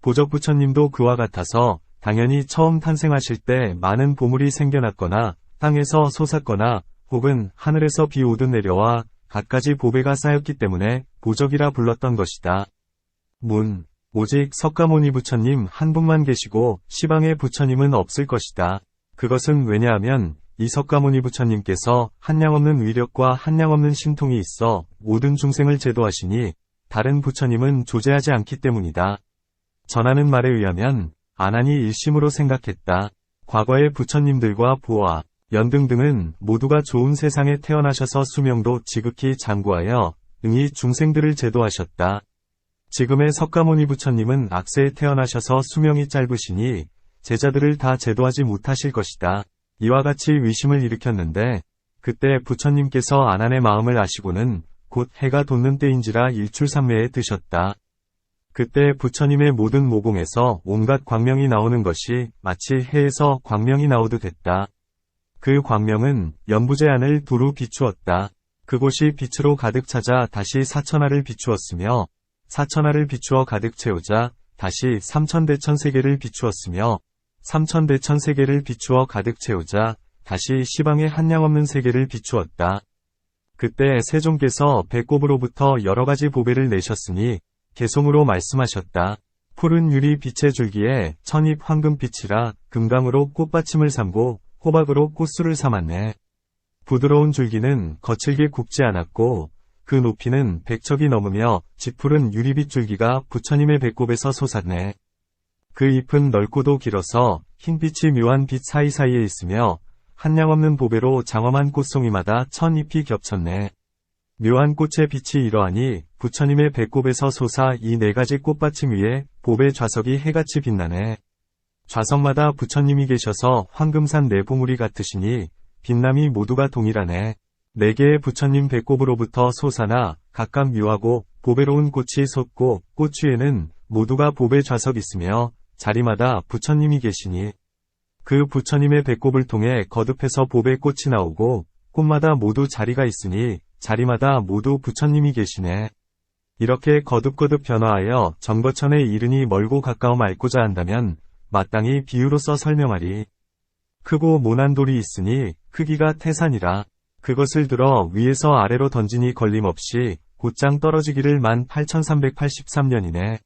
보적 부처님도 그와 같아서 당연히 처음 탄생하실 때 많은 보물이 생겨났거나 땅에서 솟았거나 혹은 하늘에서 비 오듯 내려와 갖가지 보배가 쌓였기 때문에 보적이라 불렀던 것이다. 오직 석가모니 부처님 한 분만 계시고 시방의 부처님은 없을 것이다. 그것은 왜냐하면 이 석가모니 부처님께서 한량없는 위력과 한량없는 신통이 있어 모든 중생을 제도하시니 다른 부처님은 존재하지 않기 때문이다. 전하는 말에 의하면 아난이 일심으로 생각했다. 과거의 부처님들과 보아, 연등 등은 모두가 좋은 세상에 태어나셔서 수명도 지극히 장구하여 응이 중생들을 제도하셨다. 지금의 석가모니 부처님은 악세에 태어나셔서 수명이 짧으시니 제자들을 다 제도하지 못하실 것이다. 이와 같이 위심을 일으켰는데 그때 부처님께서 아난의 마음을 아시고는 곧 해가 돋는 때인지라 일출삼매에 드셨다. 그때 부처님의 모든 모공에서 온갖 광명이 나오는 것이 마치 해에서 광명이 나오듯 했다. 그 광명은 연부제 안을 두루 비추었다. 그곳이 빛으로 가득 차자 다시 사천하를 비추었으며 사천하를 비추어 가득 채우자 다시 삼천대천세계를 비추었으며 삼천대천세계를 비추어 가득 채우자 다시 시방의 한량없는 세계를 비추었다. 그때 세종께서 배꼽으로부터 여러가지 보배를 내셨으니 개송으로 말씀하셨다. 푸른 유리 빛의 줄기에 천입 황금빛이라 금강으로 꽃받침을 삼고 호박으로 꽃술을 삼았네. 부드러운 줄기는 거칠게 굽지 않았고 그 높이는 100척이 넘으며 짙푸른 유리빛 줄기가 부처님의 배꼽에서 솟았네. 그 잎은 넓고도 길어서 흰빛이 묘한 빛 사이사이에 있으며 한량없는 보배로 장엄한 꽃송이마다 1000잎이 겹쳤네. 묘한 꽃의 빛이 이러하니 부처님의 배꼽에서 솟아 이 4가지 꽃받침 위에 보배 좌석이 해같이 빛나네. 좌석마다 부처님이 계셔서 황금산 4봉우리 같으시니 빛남이 모두가 동일하네. 4개의 부처님 배꼽으로부터 솟아나 각각 묘하고 보배로운 꽃이 솟고 꽃 위에는 모두가 보배 좌석 있으며 자리마다 부처님이 계시니 그 부처님의 배꼽을 통해 거듭해서 보배 꽃이 나오고 꽃마다 모두 자리가 있으니 자리마다 모두 부처님이 계시네. 이렇게 거듭거듭 변화하여 정거천에 이르니 멀고 가까움 앓고자 한다면 마땅히 비유로서 설명하리. 크고 모난 돌이 있으니 크기가 태산이라. 그것을 들어 위에서 아래로 던지니 걸림없이 곧장 떨어지기를 18,383년이네.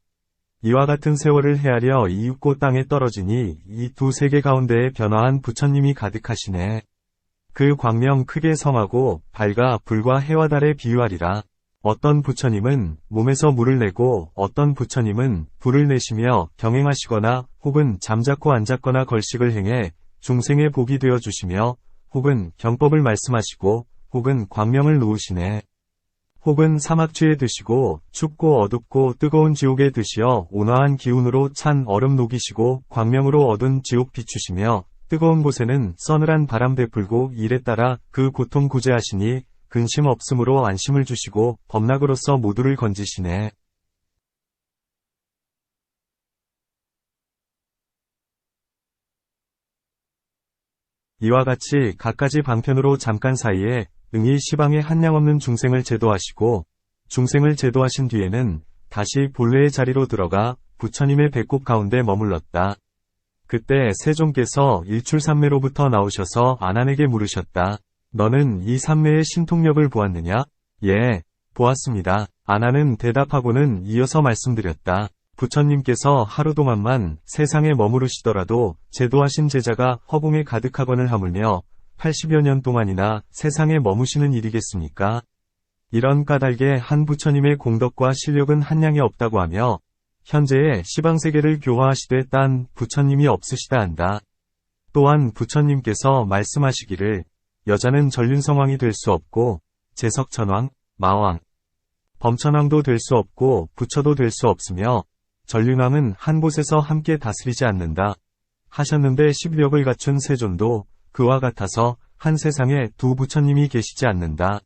이와 같은 세월을 헤아려 이윽고 땅에 떨어지니 이 두 세계 가운데에 변화한 부처님이 가득하시네. 그 광명 크게 성하고 밝아 불과 해와 달에 비유하리라. 어떤 부처님은 몸에서 물을 내고 어떤 부처님은 불을 내시며 경행하시거나 혹은 잠자코 앉았거나 걸식을 행해 중생의 복이 되어 주시며 혹은 경법을 말씀하시고 혹은 광명을 놓으시네. 혹은 사막쥐에 드시고 춥고 어둡고 뜨거운 지옥에 드시어 온화한 기운으로 찬 얼음 녹이시고 광명으로 어두운 지옥 비추시며 뜨거운 곳에는 서늘한 바람 베풀고 이에 따라 그 고통 구제하시니 근심 없음으로 안심을 주시고 법락으로서 모두를 건지시네. 이와 같이 갖가지 방편으로 잠깐 사이에 응이 시방에 한량없는 중생을 제도하시고 중생을 제도하신 뒤에는 다시 본래의 자리로 들어가 부처님의 배꼽 가운데 머물렀다. 그때 세종께서 일출산매로부터 나오셔서 아난에게 물으셨다. 너는 이 산매의 신통력을 보았느냐? 예, 보았습니다. 아난은 대답하고는 이어서 말씀드렸다. 부처님께서 하루 동안만 세상에 머무르시더라도 제도하신 제자가 허공에 가득하거늘 하물며 80여 년 동안이나 세상에 머무시는 일이겠습니까? 이런 까닭에 한 부처님의 공덕과 실력은 한량이 없다고 하며 현재의 시방세계를 교화하시되 딴 부처님이 없으시다 한다. 또한 부처님께서 말씀하시기를 여자는 전륜성왕이 될 수 없고 제석천왕, 마왕, 범천왕도 될 수 없고 부처도 될 수 없으며 전륜왕은 한 곳에서 함께 다스리지 않는다 하셨는데 11역을 갖춘 세존도 그와 같아서 한 세상에 두 부처님이 계시지 않는다.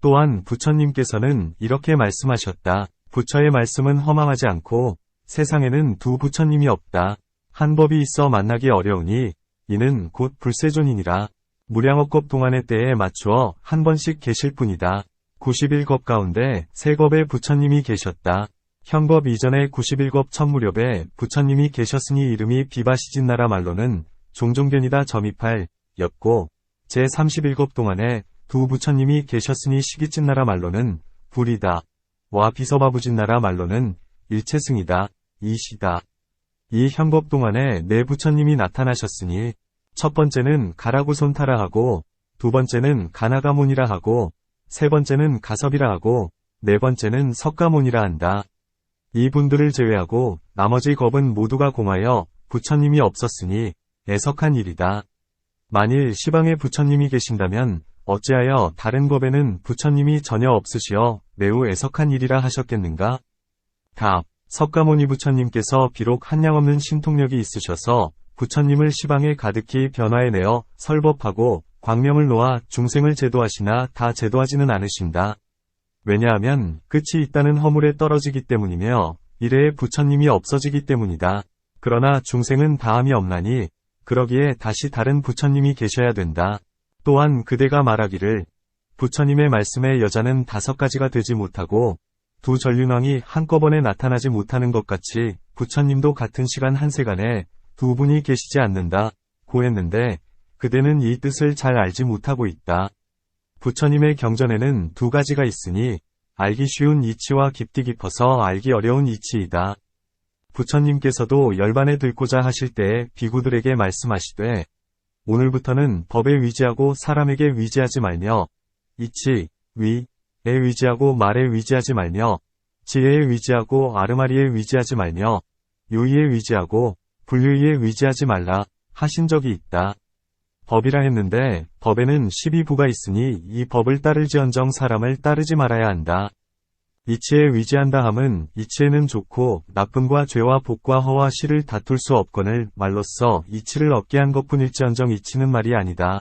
또한 부처님께서는 이렇게 말씀하셨다. 부처의 말씀은 허망하지 않고 세상에는 두 부처님이 없다. 한 법이 있어 만나기 어려우니 이는 곧 불세존이니라. 무량억겁 동안의 때에 맞추어 한 번씩 계실 뿐이다. 91겁 가운데 세 겁의 부처님이 계셨다. 현겁 이전에 91겁 첫 무렵에 부처님이 계셨으니 이름이 비바시진나라 말로는 종종견이다 점입할 였고 제31겁 동안에 두 부처님이 계셨으니 시기진나라 말로는 불이다. 와 비서바부진나라 말로는 일체승이다. 이시다. 이 현겁 동안에 네 부처님이 나타나셨으니 첫 번째는 가라구손타라 하고 두 번째는 가나가몬이라 하고 세 번째는 가섭이라 하고 네 번째는 석가몬이라 한다. 이분들을 제외하고 나머지 겁은 모두가 공하여 부처님이 없었으니 애석한 일이다. 만일 시방에 부처님이 계신다면 어찌하여 다른 법에는 부처님이 전혀 없으시어 매우 애석한 일이라 하셨겠는가? 답. 석가모니 부처님께서 비록 한량없는 신통력이 있으셔서 부처님을 시방에 가득히 변화해내어 설법하고 광명을 놓아 중생을 제도하시나 다 제도하지는 않으신다. 왜냐하면 끝이 있다는 허물에 떨어지기 때문이며 이래에 부처님이 없어지기 때문이다. 그러나 중생은 다함이 없나니 그러기에 다시 다른 부처님이 계셔야 된다. 또한 그대가 말하기를 부처님의 말씀에 여자는 5가지가 되지 못하고 두 전륜왕이 한꺼번에 나타나지 못하는 것 같이 부처님도 같은 시간 한 세간에 두 분이 계시지 않는다 고 했는데 그대는 이 뜻을 잘 알지 못하고 있다. 부처님의 경전에는 2가지가 있으니 알기 쉬운 이치와 깊디 깊어서 알기 어려운 이치이다. 부처님께서도 열반에 들고자 하실 때에 비구들에게 말씀하시되 오늘부터는 법에 위지하고 사람에게 위지하지 말며 이치, 위에 위지하고 말에 위지하지 말며 지혜에 위지하고 아르마리에 위지하지 말며 요의에 위지하고 불유의에 위지하지 말라 하신 적이 있다. 법이라 했는데 법에는 12부가 있으니 이 법을 따를지언정 사람을 따르지 말아야 한다. 이치에 위지한다 함은 이치에는 좋고 나쁨과 죄와 복과 허와 실을 다툴 수 없거늘 말로써 이치를 얻게 한 것뿐일지언정 이치는 말이 아니다.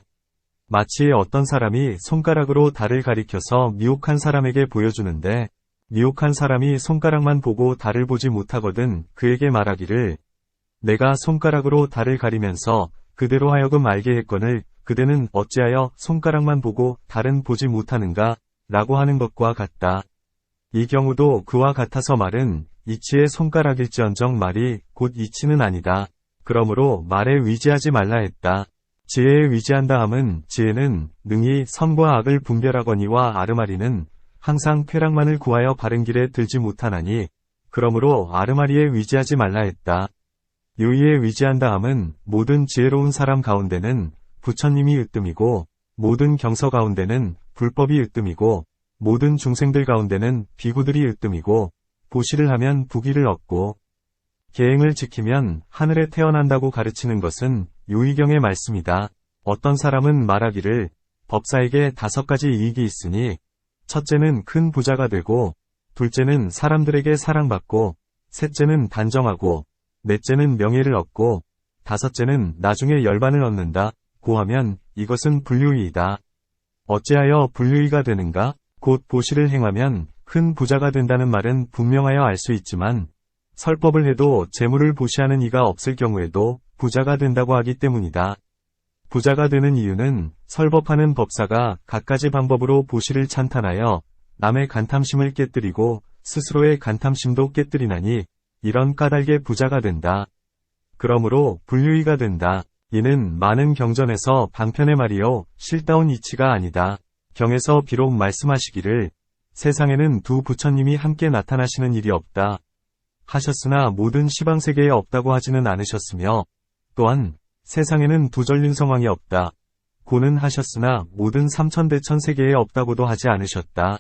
마치 어떤 사람이 손가락으로 달을 가리켜서 미혹한 사람에게 보여주는데 미혹한 사람이 손가락만 보고 달을 보지 못하거든 그에게 말하기를 내가 손가락으로 달을 가리면서 그대로 하여금 알게 했거늘 그대는 어찌하여 손가락만 보고 달은 보지 못하는가 라고 하는 것과 같다. 이 경우도 그와 같아서 말은 이치의 손가락일지언정 말이 곧 이치는 아니다. 그러므로 말에 위지하지 말라 했다. 지혜에 위지한다 함은 지혜는 능히 선과 악을 분별하거니와 아르마리는 항상 쾌락만을 구하여 바른 길에 들지 못하나니 그러므로 아르마리에 위지하지 말라 했다. 유의에 위지한다 함은 모든 지혜로운 사람 가운데는 부처님이 으뜸이고 모든 경서 가운데는 불법이 으뜸이고 모든 중생들 가운데는 비구들이 으뜸이고 보시를 하면 부귀를 얻고 계행을 지키면 하늘에 태어난다고 가르치는 것은 유의경의 말씀이다. 어떤 사람은 말하기를 법사에게 5가지 이익이 있으니 첫째는 큰 부자가 되고 둘째는 사람들에게 사랑받고 셋째는 단정하고 넷째는 명예를 얻고 다섯째는 나중에 열반을 얻는다. 고하면 이것은 불유의이다. 어찌하여 불유의가 되는가? 곧 보시를 행하면 큰 부자가 된다는 말은 분명하여 알 수 있지만 설법을 해도 재물을 보시하는 이가 없을 경우에도 부자가 된다고 하기 때문이다. 부자가 되는 이유는 설법하는 법사가 갖가지 방법으로 보시를 찬탄하여 남의 간탐심을 깨뜨리고 스스로의 간탐심도 깨뜨리나니 이런 까닭에 부자가 된다. 그러므로 불유의가 된다. 이는 많은 경전에서 방편의 말이요 실다운 이치가 아니다. 경에서 비록 말씀하시기를 세상에는 두 부처님이 함께 나타나시는 일이 없다 하셨으나 모든 시방세계에 없다고 하지는 않으셨으며 또한 세상에는 두 전륜성왕이 없다 고는 하셨으나 모든 삼천대천세계에 없다고도 하지 않으셨다.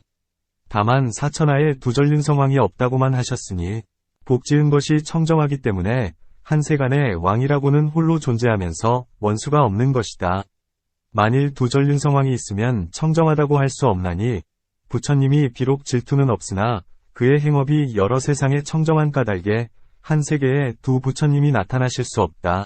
다만 사천하에 두 전륜성왕이 없다고만 하셨으니 복지은 것이 청정하기 때문에 한 세간의 왕이라고는 홀로 존재하면서 원수가 없는 것이다. 만일 두 전륜성왕이 있으면 청정하다고 할 수 없나니 부처님이 비록 질투는 없으나 그의 행업이 여러 세상에 청정한 까닭에 한 세계에 두 부처님이 나타나실 수 없다.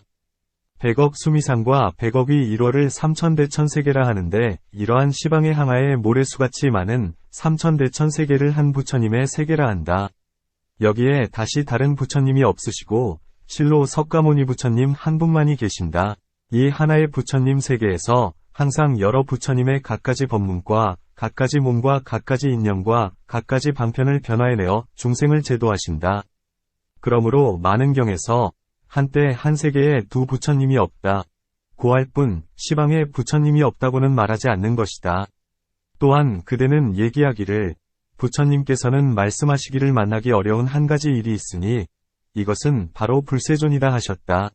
100억 수미상과 100억의 1월을 삼천대천세계라 하는데 이러한 시방의 항아에 모래수같이 많은 삼천대천세계를 한 부처님의 세계라 한다. 여기에 다시 다른 부처님이 없으시고 실로 석가모니 부처님 한 분만이 계신다. 이 하나의 부처님 세계에서 항상 여러 부처님의 갖가지 법문과 갖가지 몸과 갖가지 인연과 갖가지 방편을 변화해내어 중생을 제도하신다. 그러므로 많은 경에서 한때 한 세계에 두 부처님이 없다 고할 뿐 시방에 부처님이 없다고는 말하지 않는 것이다. 또한 그대는 얘기하기를 부처님께서는 말씀하시기를 만나기 어려운 한 가지 일이 있으니 이것은 바로 불세존이다 하셨다.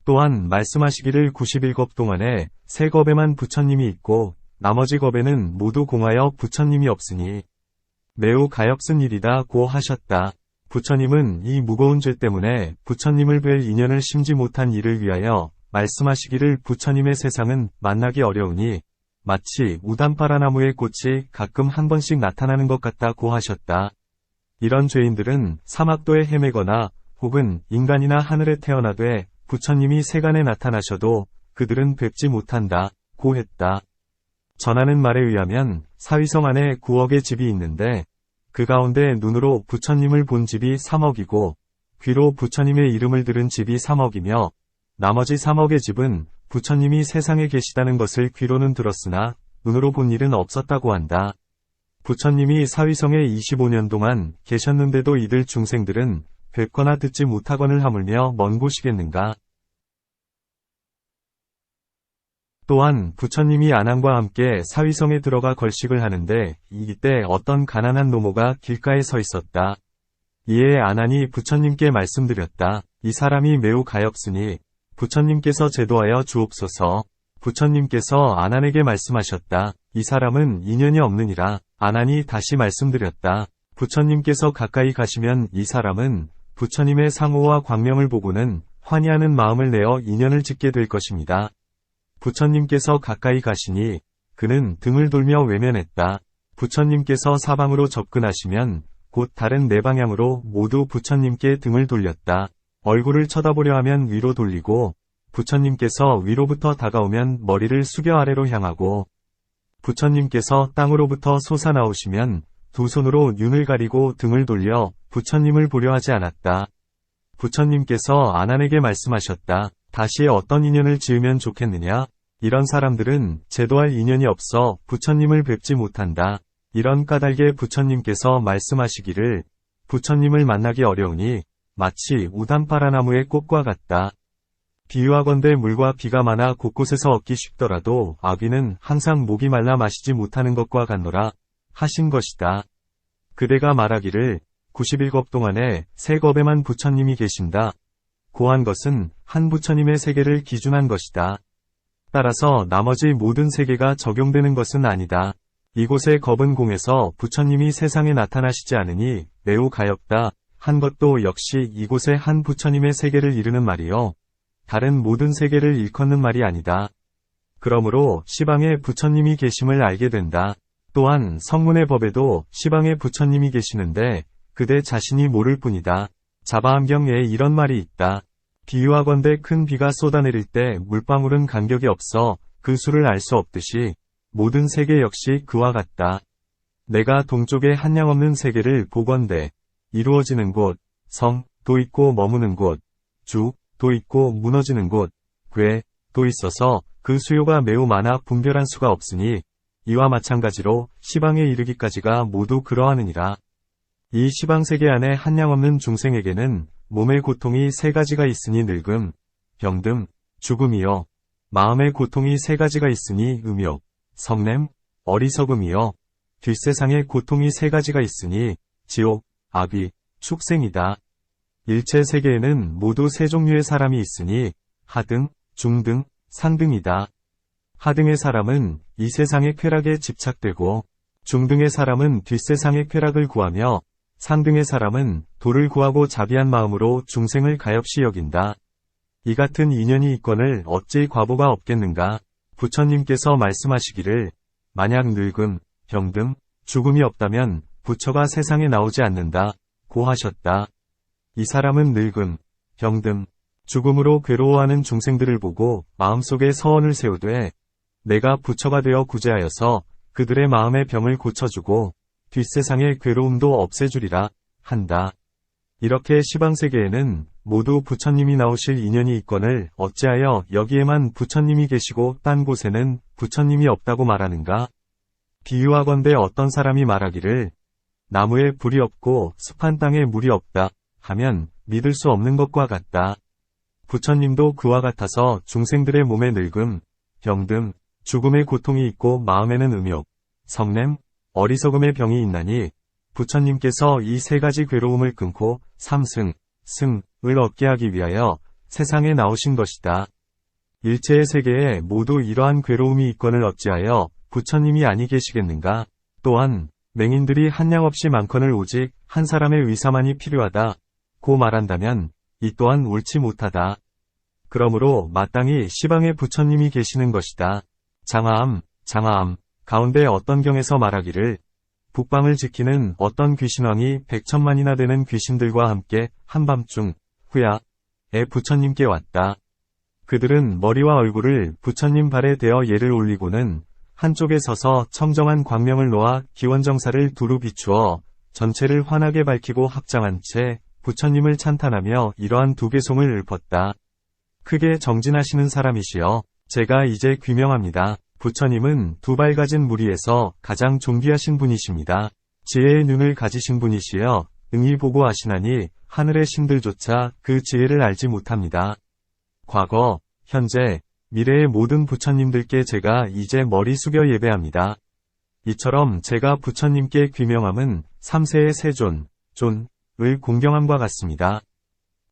또한 말씀하시기를 91겁 동안에 세 겁에만 부처님이 있고 나머지 겁에는 모두 공하여 부처님이 없으니 매우 가엾은 일이다 고 하셨다. 부처님은 이 무거운 죄 때문에 부처님을 뵐 인연을 심지 못한 이를 위하여 말씀하시기를 부처님의 세상은 만나기 어려우니 마치 우담파라나무의 꽃이 가끔 한 번씩 나타나는 것 같다 고 하셨다. 이런 죄인들은 사막도에 헤매거나 혹은 인간이나 하늘에 태어나되 부처님이 세간에 나타나셔도 그들은 뵙지 못한다 고 했다. 전하는 말에 의하면 사위성 안에 9억의 집이 있는데 그 가운데 눈으로 부처님을 본 집이 3억이고 귀로 부처님의 이름을 들은 집이 3억이며 나머지 3억의 집은 부처님이 세상에 계시다는 것을 귀로는 들었으나 눈으로 본 일은 없었다고 한다. 부처님이 사위성에 25년 동안 계셨는데도 이들 중생들은 뵙거나 듣지 못하거늘 하물며 먼 곳이겠는가. 또한 부처님이 아난과 함께 사위성에 들어가 걸식을 하는데 이때 어떤 가난한 노모가 길가에 서 있었다. 이에 아난이 부처님께 말씀드렸다. 이 사람이 매우 가엾으니 부처님께서 제도하여 주옵소서. 부처님께서 아난에게 말씀하셨다. 이 사람은 인연이 없느니라. 아난이 다시 말씀드렸다. 부처님께서 가까이 가시면 이 사람은 부처님의 상호와 광명을 보고는 환희하는 마음을 내어 인연을 짓게 될 것입니다. 부처님께서 가까이 가시니 그는 등을 돌며 외면했다. 부처님께서 사방으로 접근하시면 곧 다른 네 방향으로 모두 부처님께 등을 돌렸다. 얼굴을 쳐다보려 하면 위로 돌리고 부처님께서 위로부터 다가오면 머리를 숙여 아래로 향하고 부처님께서 땅으로부터 솟아나오시면 두 손으로 눈을 가리고 등을 돌려 부처님을 보려 하지 않았다. 부처님께서 아난에게 말씀하셨다. 다시 어떤 인연을 지으면 좋겠느냐? 이런 사람들은 제도할 인연이 없어 부처님을 뵙지 못한다. 이런 까닭에 부처님께서 말씀하시기를 부처님을 만나기 어려우니 마치 우담파라나무의 꽃과 같다. 비유하건대 물과 비가 많아 곳곳에서 얻기 쉽더라도 아귀는 항상 목이 말라 마시지 못하는 것과 같노라 하신 것이다. 그대가 말하기를 91겁 동안에 세 겁에만 부처님이 계신다. 고한 것은 한 부처님의 세계를 기준한 것이다. 따라서 나머지 모든 세계가 적용되는 것은 아니다. 이곳의 겁은 공에서 부처님이 세상에 나타나시지 않으니 매우 가엽다 한 것도 역시 이곳의 한 부처님의 세계를 이르는 말이요. 다른 모든 세계를 일컫는 말이 아니다. 그러므로 시방에 부처님이 계심을 알게 된다. 또한 성문의 법에도 시방에 부처님이 계시는데 그대 자신이 모를 뿐이다. 자바암경에 이런 말이 있다. 비유하건대 큰 비가 쏟아내릴 때 물방울은 간격이 없어 그 수를 알 수 없듯이 모든 세계 역시 그와 같다. 내가 동쪽의 한량없는 세계를 보건대 이루어지는 곳, 성, 도 있고 머무는 곳, 주, 도 있고 무너지는 곳, 괴, 도 있어서 그 수요가 매우 많아 분별한 수가 없으니 이와 마찬가지로 시방에 이르기까지가 모두 그러하느니라. 이 시방세계 안에 한량없는 중생에게는 몸의 고통이 세 가지가 있으니 늙음, 병듦, 죽음이요. 마음의 고통이 세 가지가 있으니 음욕, 성냄, 어리석음이요. 뒷세상의 고통이 세 가지가 있으니 지옥, 악귀, 축생이다. 일체 세계에는 모두 세 종류의 사람이 있으니 하등, 중등, 상등이다. 하등의 사람은 이 세상의 쾌락에 집착되고 중등의 사람은 뒷세상의 쾌락을 구하며 상등의 사람은 도를 구하고 자비한 마음으로 중생을 가엾이 여긴다. 이 같은 인연이 있거늘 어찌 과보가 없겠는가? 부처님께서 말씀하시기를 만약 늙음, 병듦, 죽음이 없다면 부처가 세상에 나오지 않는다 고 하셨다. 이 사람은 늙음, 병듦, 죽음으로 괴로워하는 중생들을 보고 마음속에 서원을 세우되 내가 부처가 되어 구제하여서 그들의 마음의 병을 고쳐주고 뒷세상의 괴로움도 없애주리라 한다. 이렇게 시방세계에는 모두 부처님이 나오실 인연이 있거늘 어찌하여 여기에만 부처님이 계시고 딴 곳에는 부처님이 없다고 말하는가? 비유하건대 어떤 사람이 말하기를 나무에 불이 없고 습한 땅에 물이 없다 하면 믿을 수 없는 것과 같다. 부처님도 그와 같아서 중생들의 몸에 늙음, 병듦, 죽음의 고통이 있고 마음에는 음욕, 성냄, 어리석음의 병이 있나니 부처님께서 이 세 가지 괴로움을 끊고 삼승, 승을 얻게 하기 위하여 세상에 나오신 것이다. 일체의 세계에 모두 이러한 괴로움이 있거늘 어찌하여 부처님이 아니 계시겠는가? 또한 맹인들이 한량없이 많거늘 오직 한 사람의 의사만이 필요하다 고 말한다면 이 또한 옳지 못하다. 그러므로 마땅히 시방에 부처님이 계시는 것이다. 장하암 가운데 어떤 경에서 말하기를 북방을 지키는 어떤 귀신왕이 100천만이나 되는 귀신들과 함께 한밤중 후야에 부처님께 왔다. 그들은 머리와 얼굴을 부처님 발에 대어 예를 올리고는 한쪽에 서서 청정한 광명을 놓아 기원정사를 두루 비추어 전체를 환하게 밝히고 합장한 채 부처님을 찬탄하며 이러한 두 개송을 읊었다. 크게 정진하시는 사람이시여, 제가 이제 귀명합니다. 부처님은 두 발 가진 무리에서 가장 존귀하신 분이십니다. 지혜의 눈을 가지신 분이시여 응이 보고 아시나니 하늘의 신들조차 그 지혜를 알지 못합니다. 과거, 현재, 미래의 모든 부처님들께 제가 이제 머리 숙여 예배합니다. 이처럼 제가 부처님께 귀명함은 3세의 세존, 존을 공경함과 같습니다.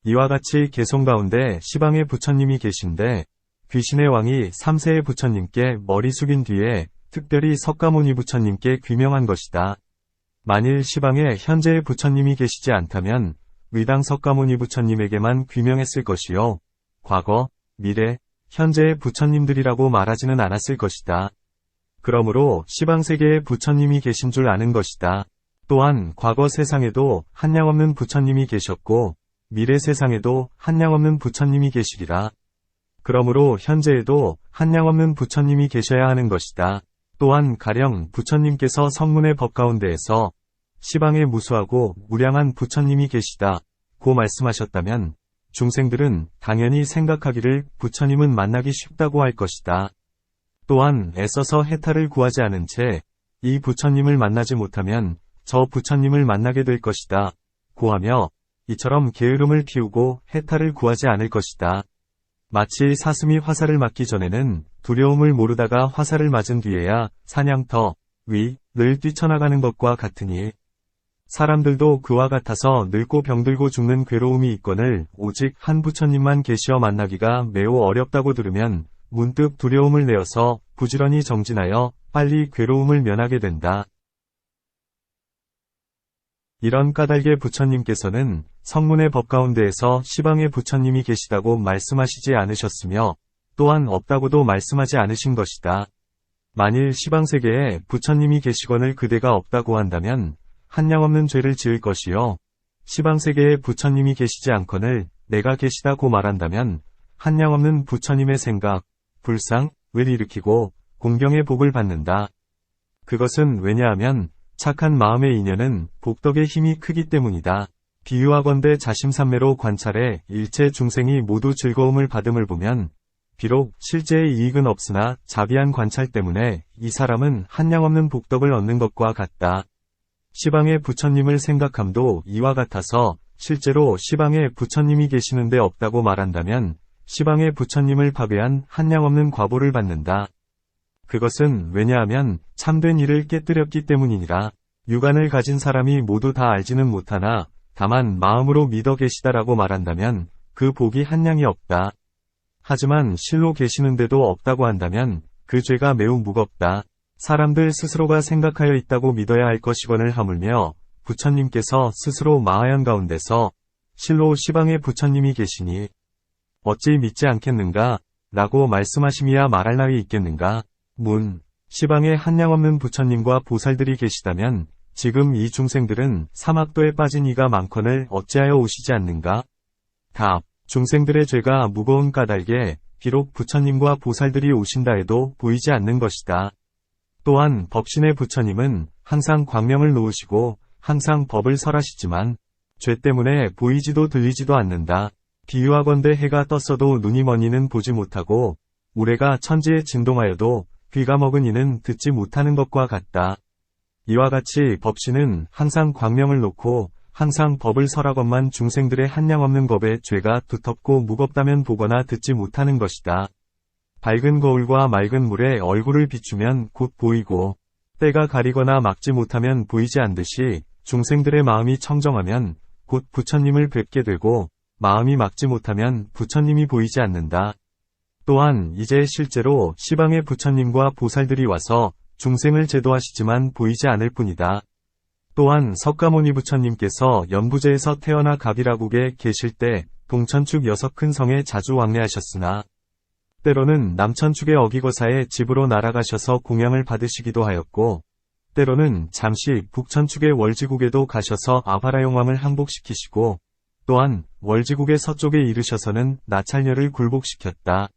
이와 같이 개송 가운데 시방의 부처님이 계신데 귀신의 왕이 3세의 부처님께 머리 숙인 뒤에 특별히 석가모니 부처님께 귀명한 것이다. 만일 시방에 현재의 부처님이 계시지 않다면 의당 석가모니 부처님에게만 귀명했을 것이요. 과거, 미래, 현재의 부처님들이라고 말하지는 않았을 것이다. 그러므로 시방세계에 부처님이 계신 줄 아는 것이다. 또한 과거 세상에도 한량없는 부처님이 계셨고 미래 세상에도 한량없는 부처님이 계시리라. 그러므로 현재에도 한량없는 부처님이 계셔야 하는 것이다. 또한 가령 부처님께서 성문의 법가운데에서 시방에 무수하고 무량한 부처님이 계시다 고 말씀하셨다면 중생들은 당연히 생각하기를 부처님은 만나기 쉽다고 할 것이다. 또한 애써서 해탈을 구하지 않은 채 이 부처님을 만나지 못하면 저 부처님을 만나게 될 것이다 고 하며 이처럼 게으름을 피우고 해탈을 구하지 않을 것이다. 마치 사슴이 화살을 맞기 전에는 두려움을 모르다가 화살을 맞은 뒤에야 사냥터, 위를 뛰쳐나가는 것과 같으니 사람들도 그와 같아서 늙고 병들고 죽는 괴로움이 있거늘 오직 한 부처님만 계시어 만나기가 매우 어렵다고 들으면 문득 두려움을 내어서 부지런히 정진하여 빨리 괴로움을 면하게 된다. 이런 까닭에 부처님께서는 성문의 법가운데에서 시방에 부처님이 계시다고 말씀하시지 않으셨으며 또한 없다고도 말씀하지 않으신 것이다. 만일 시방세계에 부처님이 계시거늘 그대가 없다고 한다면 한량없는 죄를 지을 것이요 시방세계에 부처님이 계시지 않거늘 내가 계시다고 말한다면 한량없는 부처님의 생각, 불상을 일으키고 공경의 복을 받는다. 그것은 왜냐하면 착한 마음의 인연은 복덕의 힘이 크기 때문이다. 비유하건대 자심삼매로 관찰해 일체 중생이 모두 즐거움을 받음을 보면 비록 실제의 이익은 없으나 자비한 관찰 때문에 이 사람은 한량없는 복덕을 얻는 것과 같다. 시방에 부처님을 생각함도 이와 같아서 실제로 시방에 부처님이 계시는데 없다고 말한다면 시방에 부처님을 파괴한 한량없는 과보를 받는다. 그것은 왜냐하면 참된 일을 깨뜨렸기 때문이니라. 육안을 가진 사람이 모두 다 알지는 못하나 다만 마음으로 믿어 계시다라고 말한다면 그 복이 한량이 없다. 하지만 실로 계시는데도 없다고 한다면 그 죄가 매우 무겁다. 사람들 스스로가 생각하여 있다고 믿어야 할 것이거늘 하물며 부처님께서 스스로 마하연 가운데서 실로 시방에 부처님이 계시니 어찌 믿지 않겠는가? 라고 말씀하심이야 말할 나위 있겠는가? 시방에 한량없는 부처님과 보살들이 계시다면 지금 이 중생들은 사막도에 빠진 이가 많거늘 어찌하여 오시지 않는가? 답. 중생들의 죄가 무거운 까닭에 비록 부처님과 보살들이 오신다 해도 보이지 않는 것이다. 또한 법신의 부처님은 항상 광명을 놓으시고 항상 법을 설하시지만 죄 때문에 보이지도 들리지도 않는다. 비유하건대 해가 떴어도 눈이 먼 이는 보지 못하고 우레가 천지에 진동하여도 귀가 먹은 이는 듣지 못하는 것과 같다. 이와 같이 법신은 항상 광명을 놓고 항상 법을 설하건만 중생들의 한량없는 법에 죄가 두텁고 무겁다면 보거나 듣지 못하는 것이다. 밝은 거울과 맑은 물에 얼굴을 비추면 곧 보이고 때가 가리거나 막지 못하면 보이지 않듯이 중생들의 마음이 청정하면 곧 부처님을 뵙게 되고 마음이 막지 못하면 부처님이 보이지 않는다. 또한 이제 실제로 시방의 부처님과 보살들이 와서 중생을 제도하시지만 보이지 않을 뿐이다. 또한 석가모니 부처님께서 연부제에서 태어나 가비라국에 계실 때 동천축 6큰 성에 자주 왕래하셨으나 때로는 남천축의 어기거사에 집으로 날아가셔서 공양을 받으시기도 하였고 때로는 잠시 북천축의 월지국에도 가셔서 아바라용왕을 항복시키시고 또한 월지국의 서쪽에 이르셔서는 나찰녀를 굴복시켰다.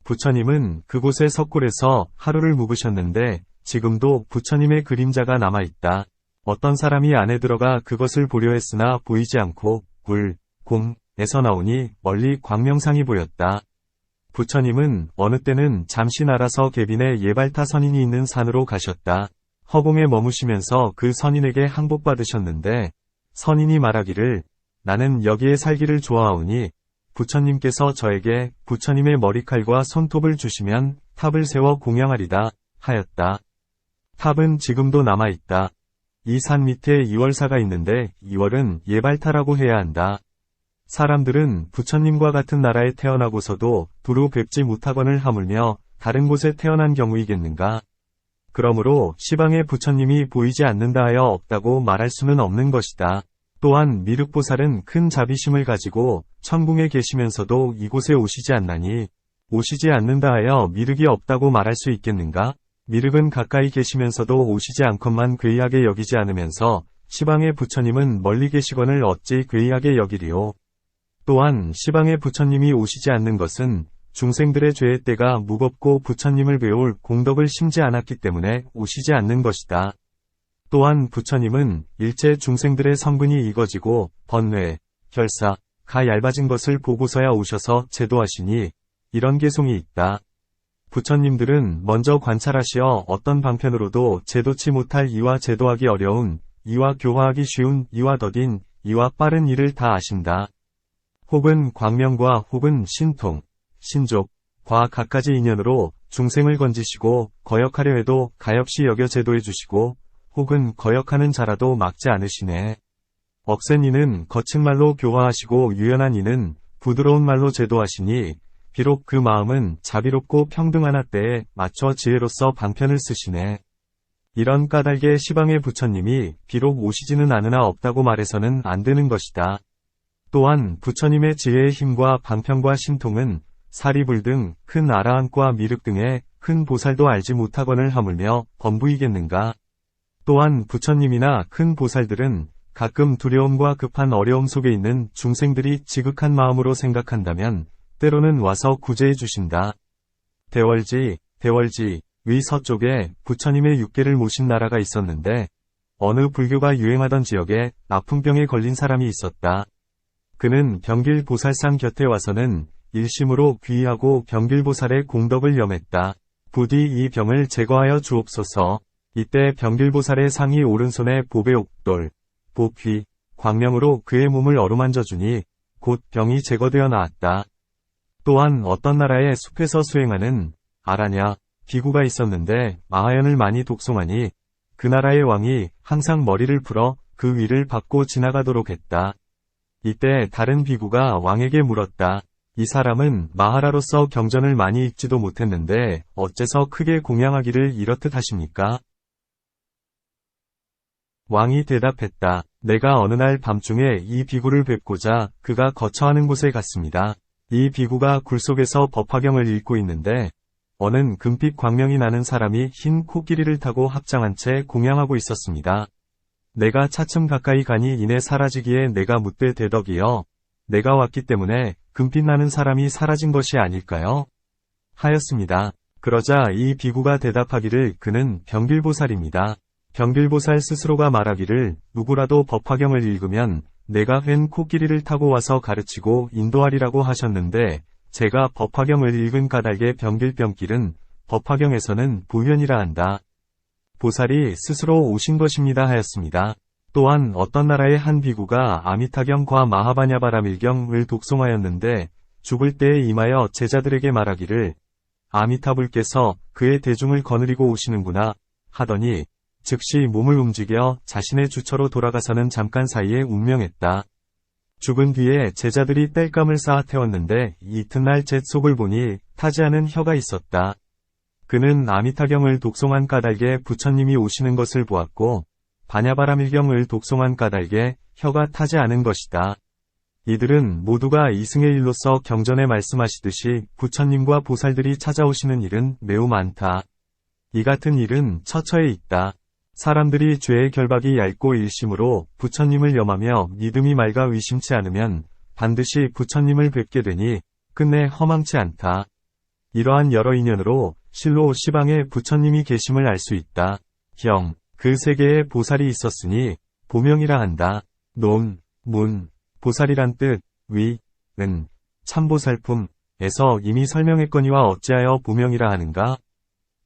부처님은 그곳의 석굴에서 하루를 묵으셨는데 지금도 부처님의 그림자가 남아있다. 어떤 사람이 안에 들어가 그것을 보려 했으나 보이지 않고 공에서 나오니 멀리 광명상이 보였다. 부처님은 어느 때는 잠시 날아서 계빈에 예발타 선인이 있는 산으로 가셨다. 허공에 머무시면서 그 선인에게 항복받으셨는데 선인이 말하기를 나는 여기에 살기를 좋아하오니 부처님께서 저에게 부처님의 머리칼과 손톱을 주시면 탑을 세워 공양하리다 하였다. 탑은 지금도 남아있다. 이 산 밑에 이월사가 있는데 이월은 예발타라고 해야 한다. 사람들은 부처님과 같은 나라에 태어나고서도 두루 뵙지 못하거늘 하물며 다른 곳에 태어난 경우이겠는가? 그러므로 시방에 부처님이 보이지 않는다 하여 없다고 말할 수는 없는 것이다. 또한 미륵보살은 큰 자비심을 가지고 천궁에 계시면서도 이곳에 오시지 않나니 오시지 않는다 하여 미륵이 없다고 말할 수 있겠는가? 미륵은 가까이 계시면서도 오시지 않건만 괴이하게 여기지 않으면서 시방의 부처님은 멀리 계시거늘 어찌 괴이하게 여기리요? 또한 시방의 부처님이 오시지 않는 것은 중생들의 죄의 때가 무겁고 부처님을 배울 공덕을 심지 않았기 때문에 오시지 않는 것이다. 또한 부처님은 일체 중생들의 성분이 익어지고 번뇌, 결사, 가 얇아진 것을 보고서야 오셔서 제도하시니 이런 개송이 있다. 부처님들은 먼저 관찰하시어 어떤 방편으로도 제도치 못할 이와 제도하기 어려운, 이와 교화하기 쉬운, 이와 더딘, 이와 빠른 일을 다 아신다. 혹은 광명과 혹은 신통, 신족, 과 갖가지 인연으로 중생을 건지시고 거역하려 해도 가엾이 여겨 제도해 주시고 혹은 거역하는 자라도 막지 않으시네. 억센 이는 거친 말로 교화하시고 유연한 이는 부드러운 말로 제도하시니 비록 그 마음은 자비롭고 평등하나 때에 맞춰 지혜로서 방편을 쓰시네. 이런 까닭에 시방의 부처님이 비록 오시지는 않으나 없다고 말해서는 안 되는 것이다. 또한 부처님의 지혜의 힘과 방편과 신통은 사리불 등 큰 아라한과 미륵 등의 큰 보살도 알지 못하거늘 하물며 범부이겠는가. 또한 부처님이나 큰 보살들은 가끔 두려움과 급한 어려움 속에 있는 중생들이 지극한 마음으로 생각한다면 때로는 와서 구제해 주신다. 대월지 위 서쪽에 부처님의 육계를 모신 나라가 있었는데 어느 불교가 유행하던 지역에 나풍병에 걸린 사람이 있었다. 그는 병길보살상 곁에 와서는 일심으로 귀의하고 병길보살의 공덕을 염했다. 부디 이 병을 제거하여 주옵소서. 이때 병길보살의 상이 오른손에 보배옥돌, 보귀, 광명으로 그의 몸을 어루만져 주니 곧 병이 제거되어 나았다. 또한 어떤 나라의 숲에서 수행하는 아라냐 비구가 있었는데 마하연을 많이 독송하니 그 나라의 왕이 항상 머리를 풀어 그 위를 밟고 지나가도록 했다. 이때 다른 비구가 왕에게 물었다. 이 사람은 마하라로서 경전을 많이 읽지도 못했는데 어째서 크게 공양하기를 이렇듯 하십니까? 왕이 대답했다. 내가 어느 날 밤중에 이 비구를 뵙고자 그가 거처하는 곳에 갔습니다. 이 비구가 굴속에서 법화경을 읽고 있는데 어는 금빛 광명이 나는 사람이 흰 코끼리를 타고 합장한 채 공양하고 있었습니다. 내가 차츰 가까이 가니 이내 사라지기에 내가 묻되 대덕이여 내가 왔기 때문에 금빛 나는 사람이 사라진 것이 아닐까요? 하였습니다. 그러자 이 비구가 대답하기를 그는 병길보살입니다. 병길보살 스스로가 말하기를 누구라도 법화경을 읽으면 내가 웬 코끼리를 타고 와서 가르치고 인도하리라고 하셨는데 제가 법화경을 읽은 까닭에 병길병길은 법화경에서는 보현이라 한다. 보살이 스스로 오신 것입니다 하였습니다. 또한 어떤 나라의 한 비구가 아미타경과 마하바냐바라밀경을 독송하였는데 죽을 때에 임하여 제자들에게 말하기를 아미타불께서 그의 대중을 거느리고 오시는구나 하더니 즉시 몸을 움직여 자신의 주처로 돌아가서는 잠깐 사이에 운명했다. 죽은 뒤에 제자들이 땔감을 쌓아 태웠는데 이튿날 제 속을 보니 타지 않은 혀가 있었다. 그는 아미타경을 독송한 까닭에 부처님이 오시는 것을 보았고 바냐바라밀경을 독송한 까닭에 혀가 타지 않은 것이다. 이들은 모두가 이승의 일로서 경전에 말씀하시듯이 부처님과 보살들이 찾아오시는 일은 매우 많다. 이 같은 일은 처처에 있다. 사람들이 죄의 결박이 얇고 일심으로 부처님을 염하며 믿음이 맑아 의심치 않으면 반드시 부처님을 뵙게 되니 끝내 허망치 않다. 이러한 여러 인연으로 실로 시방에 부처님이 계심을 알 수 있다. 형, 그 세계에 보살이 있었으니 보명이라 한다. 논, 문, 보살이란 뜻, 위, 은, 참보살품에서 이미 설명했거니와 어찌하여 보명이라 하는가?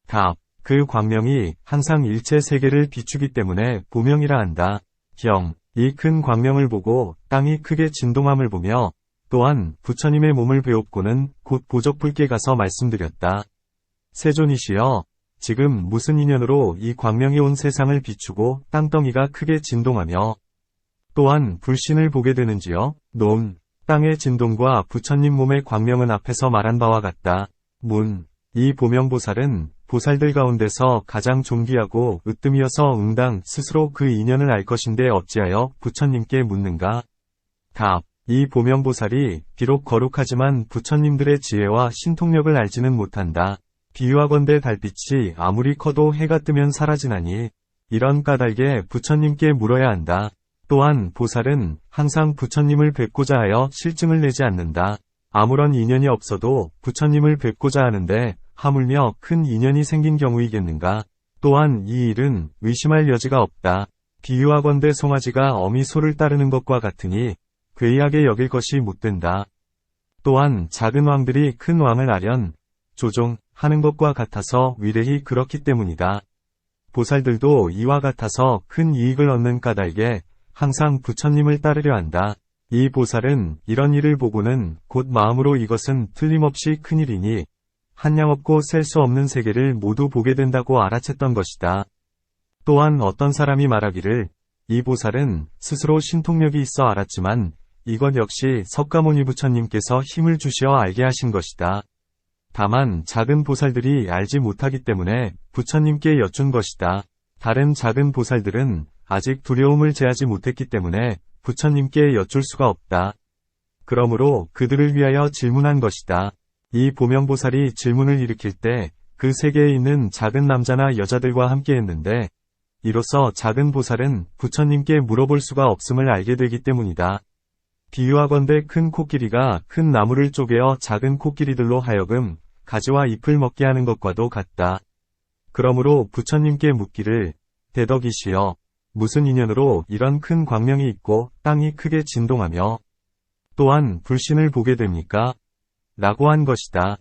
답. 그 광명이 항상 일체 세계를 비추기 때문에 보명이라 한다. 형, 이 큰 광명을 보고 땅이 크게 진동함을 보며 또한 부처님의 몸을 배웁고는 곧 보적불께 가서 말씀드렸다. 세존이시여, 지금 무슨 인연으로 이 광명이 온 세상을 비추고 땅덩이가 크게 진동하며 또한 불신을 보게 되는지요? 논, 땅의 진동과 부처님 몸의 광명은 앞에서 말한 바와 같다. 문, 이 보명보살은 보살들 가운데서 가장 존귀하고 으뜸이어서 응당 스스로 그 인연을 알 것인데 어찌하여 부처님께 묻는가? 답. 이 보명보살이 비록 거룩하지만 부처님들의 지혜와 신통력을 알지는 못한다. 비유하건대 달빛이 아무리 커도 해가 뜨면 사라지나니 이런 까닭에 부처님께 물어야 한다. 또한 보살은 항상 부처님을 뵙고자 하여 실증을 내지 않는다. 아무런 인연이 없어도 부처님을 뵙고자 하는데 하물며 큰 인연이 생긴 경우이겠는가? 또한 이 일은 의심할 여지가 없다. 비유하건대 송아지가 어미 소를 따르는 것과 같으니 괴이하게 여길 것이 못된다. 또한 작은 왕들이 큰 왕을 아련 조종하는 것과 같아서 위례히 그렇기 때문이다. 보살들도 이와 같아서 큰 이익을 얻는 까닭에 항상 부처님을 따르려 한다. 이 보살은 이런 일을 보고는 곧 마음으로 이것은 틀림없이 큰일이니 한량없고 셀 수 없는 세계를 모두 보게 된다고 알아챘던 것이다. 또한 어떤 사람이 말하기를 이 보살은 스스로 신통력이 있어 알았지만 이것 역시 석가모니 부처님께서 힘을 주시어 알게 하신 것이다. 다만 작은 보살들이 알지 못하기 때문에 부처님께 여쭌 것이다. 다른 작은 보살들은 아직 두려움을 제하지 못했기 때문에 부처님께 여쭐 수가 없다. 그러므로 그들을 위하여 질문한 것이다. 이 보명보살이 질문을 일으킬 때 그 세계에 있는 작은 남자나 여자들과 함께 했는데 이로써 작은 보살은 부처님께 물어볼 수가 없음을 알게 되기 때문이다. 비유하건대 큰 코끼리가 큰 나무를 쪼개어 작은 코끼리들로 하여금 가지와 잎을 먹게 하는 것과도 같다. 그러므로 부처님께 묻기를 대덕이시여 무슨 인연으로 이런 큰 광명이 있고 땅이 크게 진동하며 또한 불신을 보게 됩니까? 라고 한 것이다.